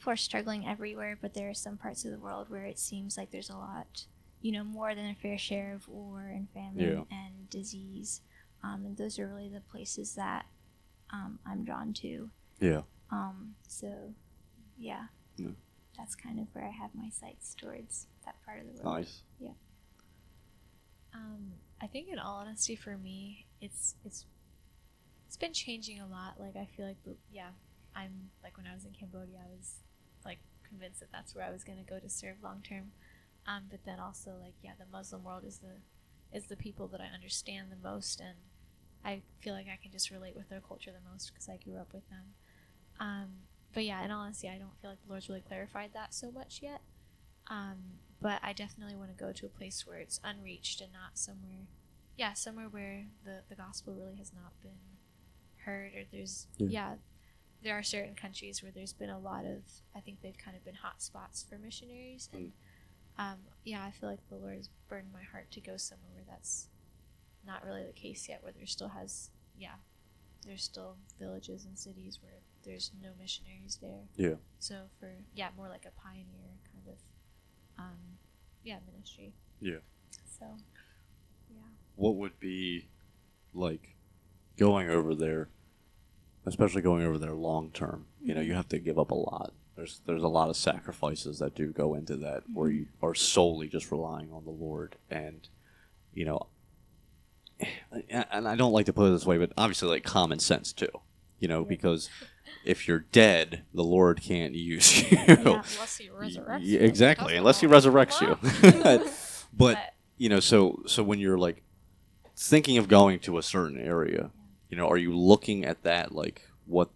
S3: are struggling everywhere, but there are some parts of the world where it seems like there's a lot, more than a fair share of war and famine and disease. And those are really the places that I'm drawn to.
S4: Yeah.
S3: So, that's kind of where I have my sights towards, that part of the world.
S4: Nice.
S3: Yeah.
S2: I think, in all honesty, for me, it's been changing a lot. Like, I feel like, I'm like, when I was in Cambodia, I was like convinced that that's where I was going to go to serve long term. But then also, like, the Muslim world is the people that I understand the most, and I feel like I can just relate with their culture the most because I grew up with them. But in all honesty, I don't feel like the Lord's really clarified that so much yet. But I definitely want to go to a place where it's unreached and not somewhere where the gospel really has not been heard, or there are certain countries where there's been a lot of, I think they've kind of been hot spots for missionaries, and I feel like the Lord has burdened my heart to go somewhere where that's not really the case yet, where there's still villages and cities where there's no missionaries there.
S4: Yeah.
S2: So for more like a pioneer kind of ministry.
S4: Yeah.
S2: So
S4: What would be like going over there, especially going over there long term? You have to give up a lot. There's a lot of sacrifices that do go into that, where you are solely just relying on the Lord, and and I don't like to put it this way, but obviously like common sense too, because if you're dead, the Lord can't use you.
S2: Unless he resurrects you.
S4: Exactly, unless he resurrects you. But so when you're like thinking of going to a certain area, are you looking at that, like what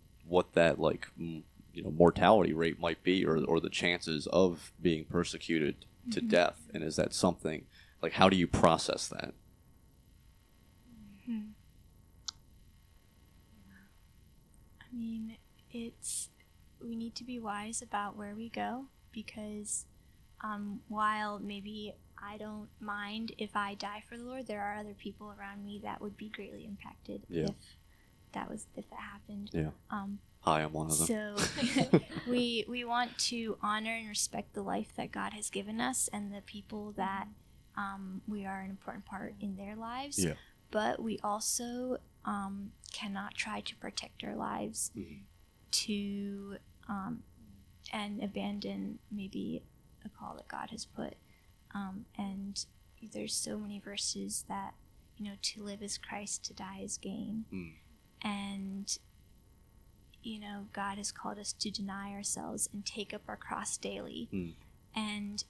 S4: that like mortality rate might be, or the chances of being persecuted to death, and is that something, like, how do you process that?
S3: I mean, we need to be wise about where we go, because while maybe I don't mind if I die for the Lord, there are other people around me that would be greatly impacted if that happened.
S4: Yeah. Hi, I'm one of them.
S3: So we want to honor and respect the life that God has given us, and the people that we are an important part in their lives.
S4: Yeah.
S3: But we also cannot try to protect our lives to and abandon maybe a call that God has put. And there's so many verses that, to live is Christ, to die is gain. And, God has called us to deny ourselves and take up our cross daily. And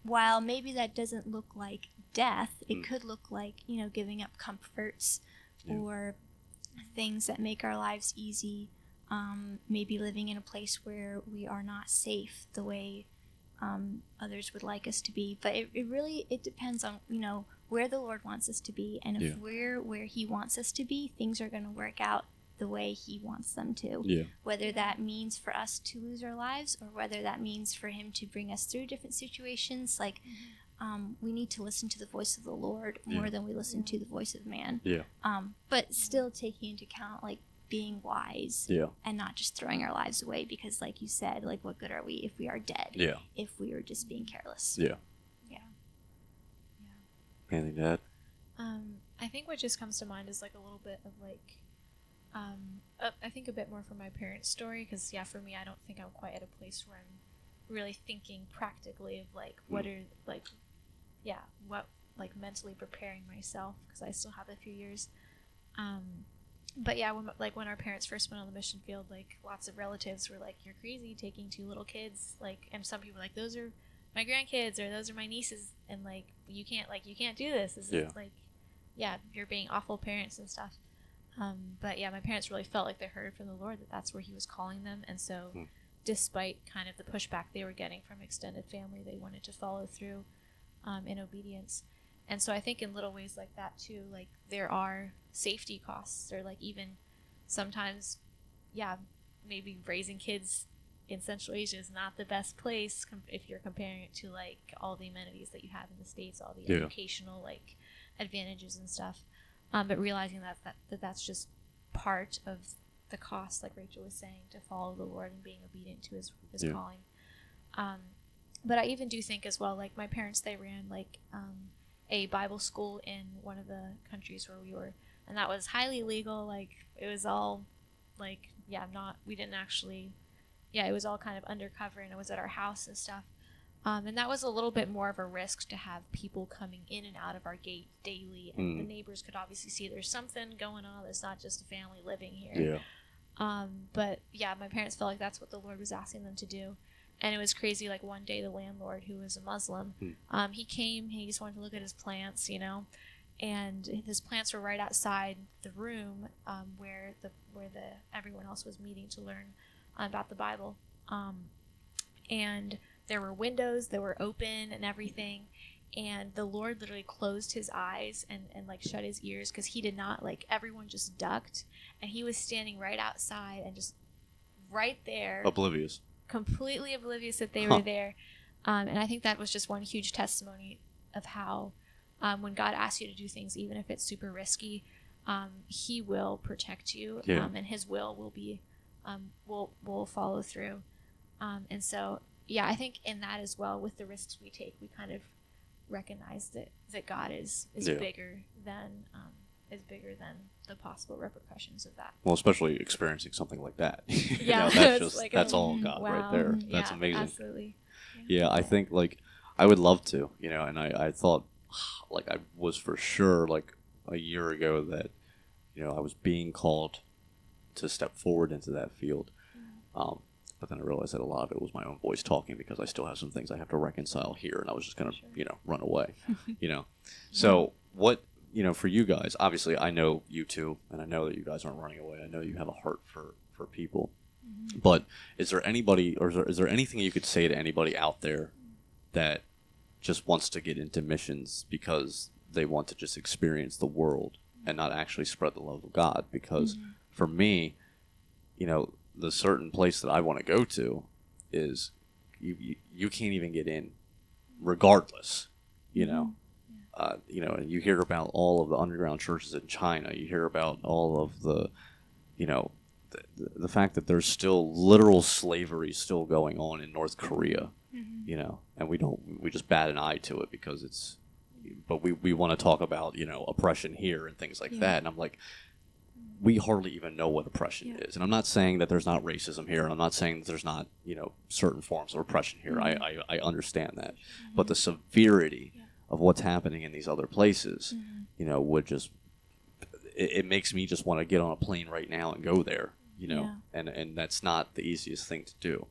S3: while maybe that doesn't look like death, it could look like, giving up comforts or things that make our lives easy, maybe living in a place where we are not safe the way others would like us to be. But it really depends on, where the Lord wants us to be. And if we're where he wants us to be, things are going to work out the way he wants them to.
S4: Yeah.
S3: Whether that means for us to lose our lives, or whether that means for him to bring us through different situations, like we need to listen to the voice of the Lord more than we listen to the voice of man.
S4: Yeah.
S3: But still taking into account, like, being wise and not just throwing our lives away, because, like you said, like, what good are we if we are dead? If we are just being careless.
S4: Anything to add?
S2: I think what just comes to mind is like a little bit of like I think a bit more from my parents' story, because yeah, for me, I don't think I'm quite at a place where I'm really thinking practically of like what are like, yeah, what like mentally preparing myself, because I still have a few years. But yeah, when our parents first went on the mission field, like lots of relatives were like, "You're crazy taking two little kids," like, and some people were like, "Those are my grandkids," or "Those are my nieces," and like you can't do this. This is like, yeah, you're being awful parents and stuff. But yeah, my parents really felt like they heard from the Lord that that's where He was calling them, and so despite kind of the pushback they were getting from extended family, they wanted to follow through in obedience. And so I think in little ways like that too, like there are safety costs, or like even sometimes, yeah, maybe raising kids in Central Asia is not the best place if you're comparing it to like all the amenities that you have in the States, all the educational like advantages and stuff. But realizing that's just part of the cost, like Rachel was saying, to follow the Lord and being obedient to his calling. But I even do think as well, like my parents, they ran like a Bible school in one of the countries where we were, and that was highly illegal. Like it was all like, we didn't actually, it was all kind of undercover, and it was at our house and stuff. And that was a little bit more of a risk to have people coming in and out of our gate daily, and the neighbors could obviously see there's something going on. It's not just a family living here. But yeah, my parents felt like that's what the Lord was asking them to do. And it was crazy. Like one day, the landlord, who was a Muslim, he came. He just wanted to look at his plants, and his plants were right outside the room where everyone else was meeting to learn about the Bible. And there were windows that were open and everything. And the Lord literally closed his eyes and like shut his ears, because he did not, like, everyone just ducked, and he was standing right outside and just right there,
S4: oblivious,
S2: completely oblivious that they were there. And I think that was just one huge testimony of how when God asks you to do things, even if it's super risky, he will protect you, and his will be will follow through. And so I think in that as well, with the risks we take, we kind of recognize that God is bigger than the possible repercussions of that.
S4: Well, especially experiencing something like that. That's all God right there. That's amazing.
S2: Absolutely.
S4: I think like I would love to, and I thought like I was for sure like a year ago that I was being called to step forward into that field. But then I realized that a lot of it was my own voice talking, because I still have some things I have to reconcile here, and I was just going to, run away, So what, for you guys, obviously I know you two, and I know that you guys aren't running away. I know you have a heart for people. But is there anybody, or is there anything you could say to anybody out there that just wants to get into missions because they want to just experience the world and not actually spread the love of God? Because for me, the certain place that I want to go to is you can't even get in regardless, and you hear about all of the underground churches in China. You hear about all of the fact that there's still literal slavery still going on in North Korea, and we just bat an eye to it because but we want to talk about, oppression here and things like that. And I'm like, we hardly even know what oppression is. And I'm not saying that there's not racism here, and I'm not saying that there's not, certain forms of oppression here. I understand that. But the severity of what's happening in these other places, would just, it makes me just want to get on a plane right now and go there, and that's not the easiest thing to do.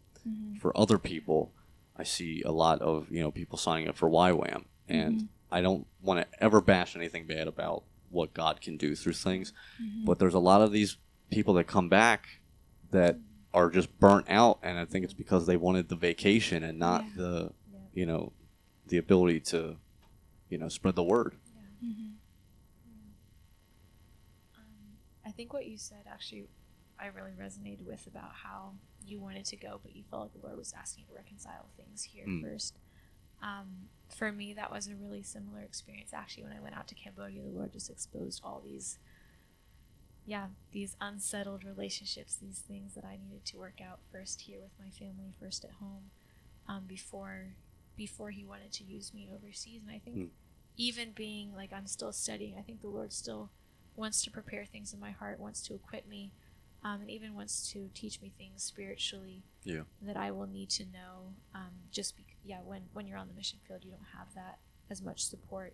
S4: For other people, I see a lot of, people signing up for YWAM, and I don't want to ever bash anything bad about what God can do through things, but there's a lot of these people that come back that are just burnt out, and I think it's because they wanted the vacation and not the the ability to spread the word.
S2: I think what you said, actually, I really resonated with, about how you wanted to go, but you felt like the Lord was asking you to reconcile things here first. For me, that was a really similar experience. Actually, when I went out to Cambodia, the Lord just exposed all these unsettled relationships, these things that I needed to work out first here with my family, first at home, before he wanted to use me overseas. And I think even being like, I'm still studying, I think the Lord still wants to prepare things in my heart, wants to equip me, and even wants to teach me things spiritually that I will need to know. When you're on the mission field, you don't have that as much support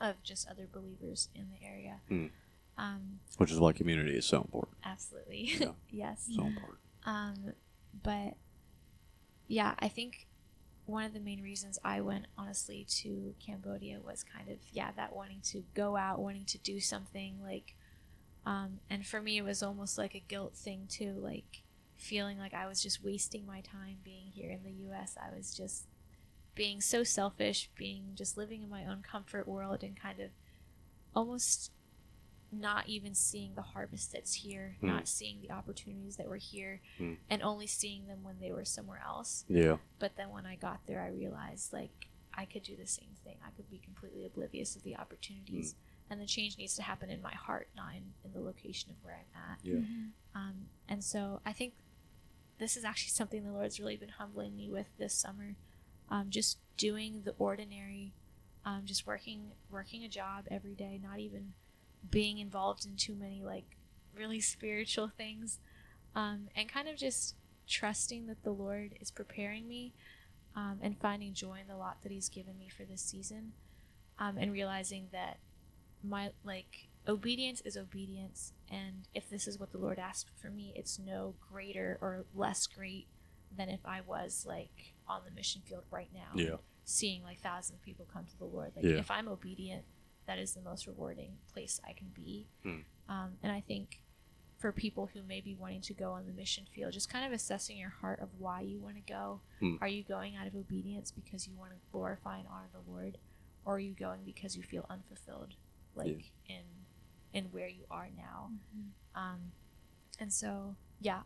S2: of just other believers in the area.
S4: Which is why community is so important.
S2: Absolutely.
S4: Yeah.
S2: Yes.
S4: So important.
S2: But yeah, I think one of the main reasons I went honestly to Cambodia was kind of that wanting to go out, wanting to do something and for me it was almost like a guilt thing too, like feeling like I was just wasting my time being here in the US. I was just being so selfish, just living in my own comfort world and kind of almost not even seeing the harvest that's here, not seeing the opportunities that were here, and only seeing them when they were somewhere else.
S4: Yeah.
S2: But then when I got there, I realized I could do the same thing. I could be completely oblivious of the opportunities, and the change needs to happen in my heart, not in the location of where I'm at.
S4: Yeah.
S2: And so I think this is actually something the Lord's really been humbling me with this summer. Just doing the ordinary, just working a job every day, not even being involved in too many really spiritual things, and kind of just trusting that the Lord is preparing me, and finding joy in the lot that He's given me for this season, and realizing that my obedience is obedience, and if this is what the Lord asked for me, it's no greater or less great than if I was on the mission field right now, seeing thousands of people come to the Lord. If I'm obedient, that is the most rewarding place I can be. And I think for people who may be wanting to go on the mission field, just kind of assessing your heart of why you want to go. Are you going out of obedience because you want to glorify and honor the Lord, or are you going because you feel unfulfilled, in where you are now? And so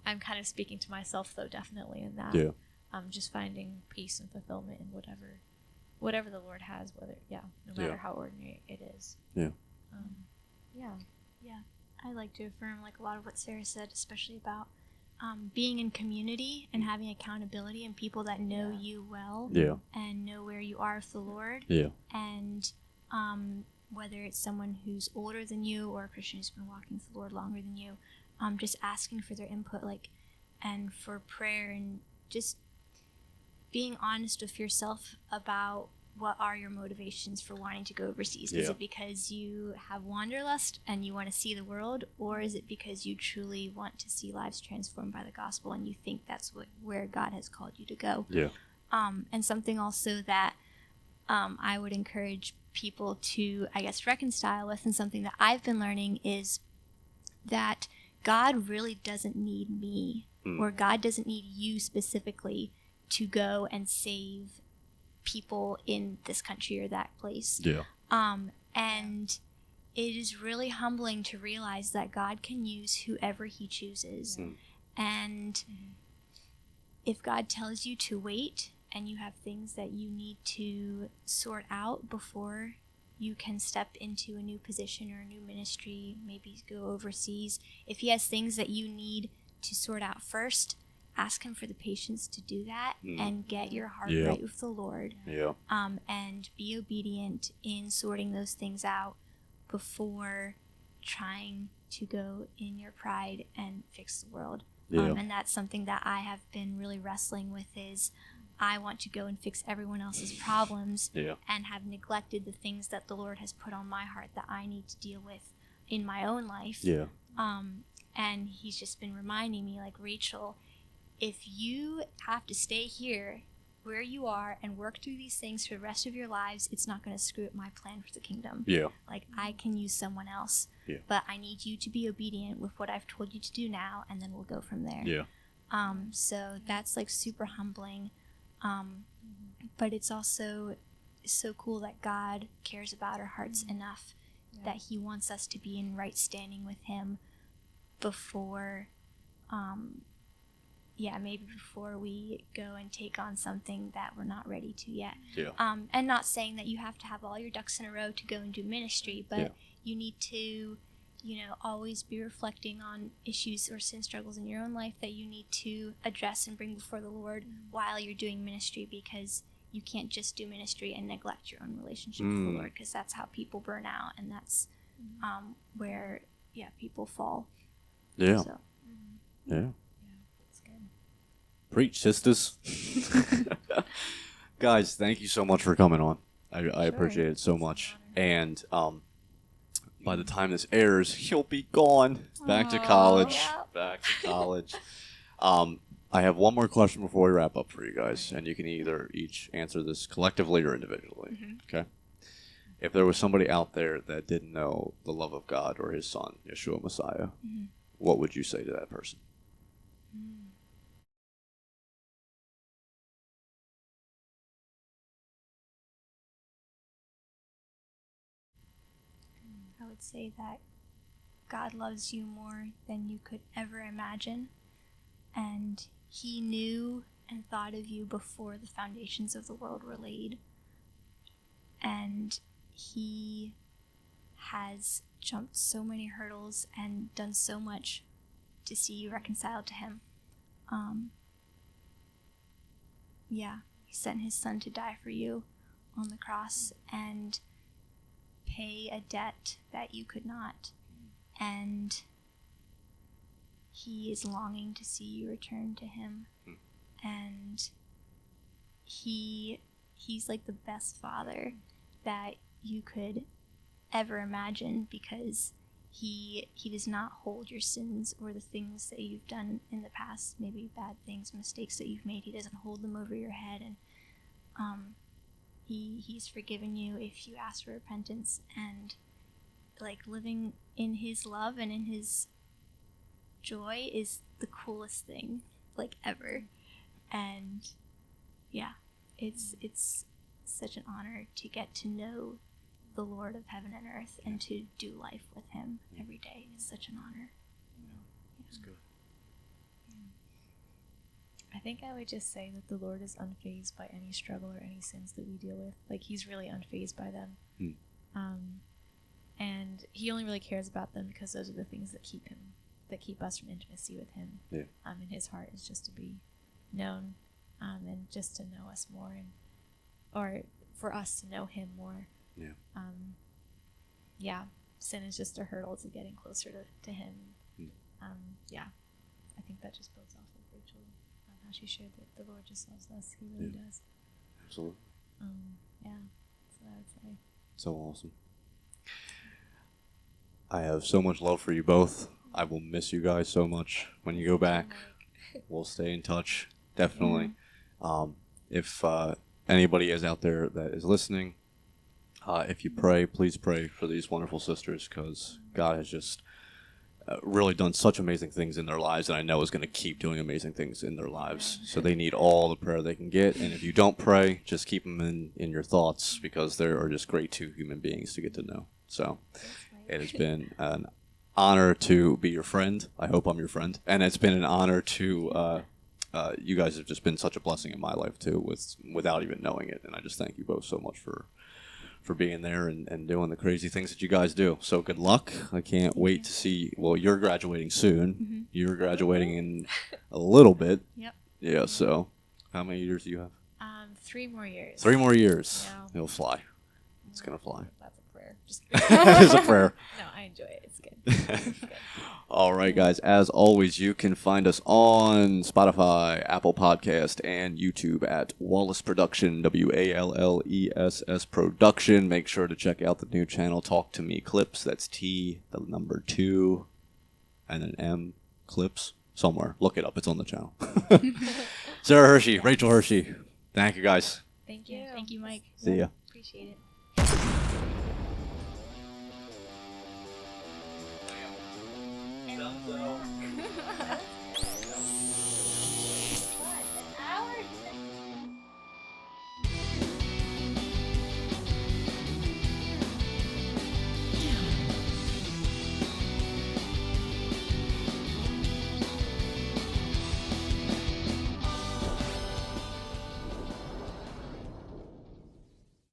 S2: I'm kind of speaking to myself though, definitely in that. Just finding peace and fulfillment in whatever the Lord has, no matter how ordinary it is.
S3: I'd like to affirm a lot of what Sarah said, especially about being in community and having accountability and people that know you well and know where you are with the Lord. And whether it's someone who's older than you or a Christian who's been walking with the Lord longer than you, just asking for their input, and for prayer, and just being honest with yourself about what are your motivations for wanting to go overseas. Is it because you have wanderlust and you want to see the world, or is it because you truly want to see lives transformed by the gospel and you think that's where God has called you to go? And something also that I would encourage people to, reconcile with, and something that I've been learning, is that God really doesn't need me, or God doesn't need you specifically to go and save people in this country or that place. And it is really humbling to realize that God can use whoever He chooses. And if God tells you to wait, and you have things that you need to sort out before you can step into a new position or a new ministry, maybe go overseas, if He has things that you need to sort out first, ask Him for the patience to do that, and get your heart right with the Lord. And be obedient in sorting those things out before trying to go in your pride and fix the world. And that's something that I have been really wrestling with, is I want to go and fix everyone else's problems and have neglected the things that the Lord has put on my heart that I need to deal with in my own life. And He's just been reminding me, Rachel, if you have to stay here where you are and work through these things for the rest of your lives, it's not going to screw up my plan for the kingdom. I can use someone else, but I need you to be obedient with what I've told you to do now, and then we'll go from there. So that's super humbling. But it's also so cool that God cares about our hearts enough that He wants us to be in right standing with Him before maybe before we go and take on something that we're not ready to yet. And not saying that you have to have all your ducks in a row to go and do ministry, but you need to, always be reflecting on issues or sin struggles in your own life that you need to address and bring before the Lord while you're doing ministry, because you can't just do ministry and neglect your own relationship with the Lord, because that's how people burn out, and that's where people fall.
S4: Yeah.
S3: So.
S4: Yeah.
S2: Yeah, it's good.
S4: Preach, sisters. Guys, thank you so much for coming on. I appreciate it so much. And by the time this airs, he'll be gone. Back to college.
S3: Yeah.
S4: Back to college. I have one more question before we wrap up for you guys, and you can either each answer this collectively or individually. Okay? If there was somebody out there that didn't know the love of God or his son, Yeshua Messiah, what would you say to that person?
S3: I would say that God loves you more than you could ever imagine, and he knew and thought of you before the foundations of the world were laid, and he has jumped so many hurdles and done so much to see you reconciled to him. He sent his son to die for you on the cross and pay a debt that you could not, and he is longing to see you return to him. And he's like the best father that you could ever imagine, because he does not hold your sins or the things that you've done in the past, maybe bad things, mistakes that you've made. He doesn't hold them over your head, and he's forgiven you if you ask for repentance, and like living in his love and in his joy is the coolest thing like ever. And it's such an honor to get to know the Lord of heaven and earth and to do life with him every day. It's such an honor.
S4: That's good.
S2: I think I would just say that the Lord is unfazed by any struggle or any sins that we deal with. Like, he's really unfazed by them. And he only really cares about them because those are the things that keep us from intimacy with him.
S4: Yeah.
S2: And his heart is just to be known, and just to know us more, or for us to know him more.
S4: Yeah.
S2: Sin is just a hurdle to getting closer to him. I think that just builds off of Rachel, how she shared that the Lord just loves us. He really does.
S4: Absolutely.
S2: That's what I would say.
S4: So awesome. I have so much love for you both. I will miss you guys so much when you go back. We'll stay in touch, definitely. If anybody is out there that is listening, if you pray, please pray for these wonderful sisters, because God has just really done such amazing things in their lives, and I know is going to keep doing amazing things in their lives. So they need all the prayer they can get, and if you don't pray, just keep them in your thoughts, because they are just great two human beings to get to know. So it has been an honor to be your friend. I hope I'm your friend. And it's been an honor to, you guys have just been such a blessing in my life too, without even knowing it. And I just thank you both so much for being there and doing the crazy things that you guys do. So good luck. I can't wait to see, well, you're graduating soon. You're graduating in a little bit.
S2: Yep.
S4: Yeah, so how many years do you have?
S2: 3 more years.
S4: 3 more years.
S2: Yeah.
S4: It'll fly. It's going to fly.
S2: That's a prayer. Just
S4: It's a prayer.
S2: No, I enjoy it. It's good. It's good.
S4: All right, guys. As always, you can find us on Spotify, Apple Podcast, and YouTube at Wallace Production, WALLESS Production. Make sure to check out the new channel, Talk to Me Clips. That's T, the number 2, and an M, Clips. Somewhere. Look it up. It's on the channel. Sarah Hershey, Rachel Hershey. Thank you, guys.
S2: Thank you.
S3: Thank you, Mike.
S4: See ya.
S3: Appreciate it.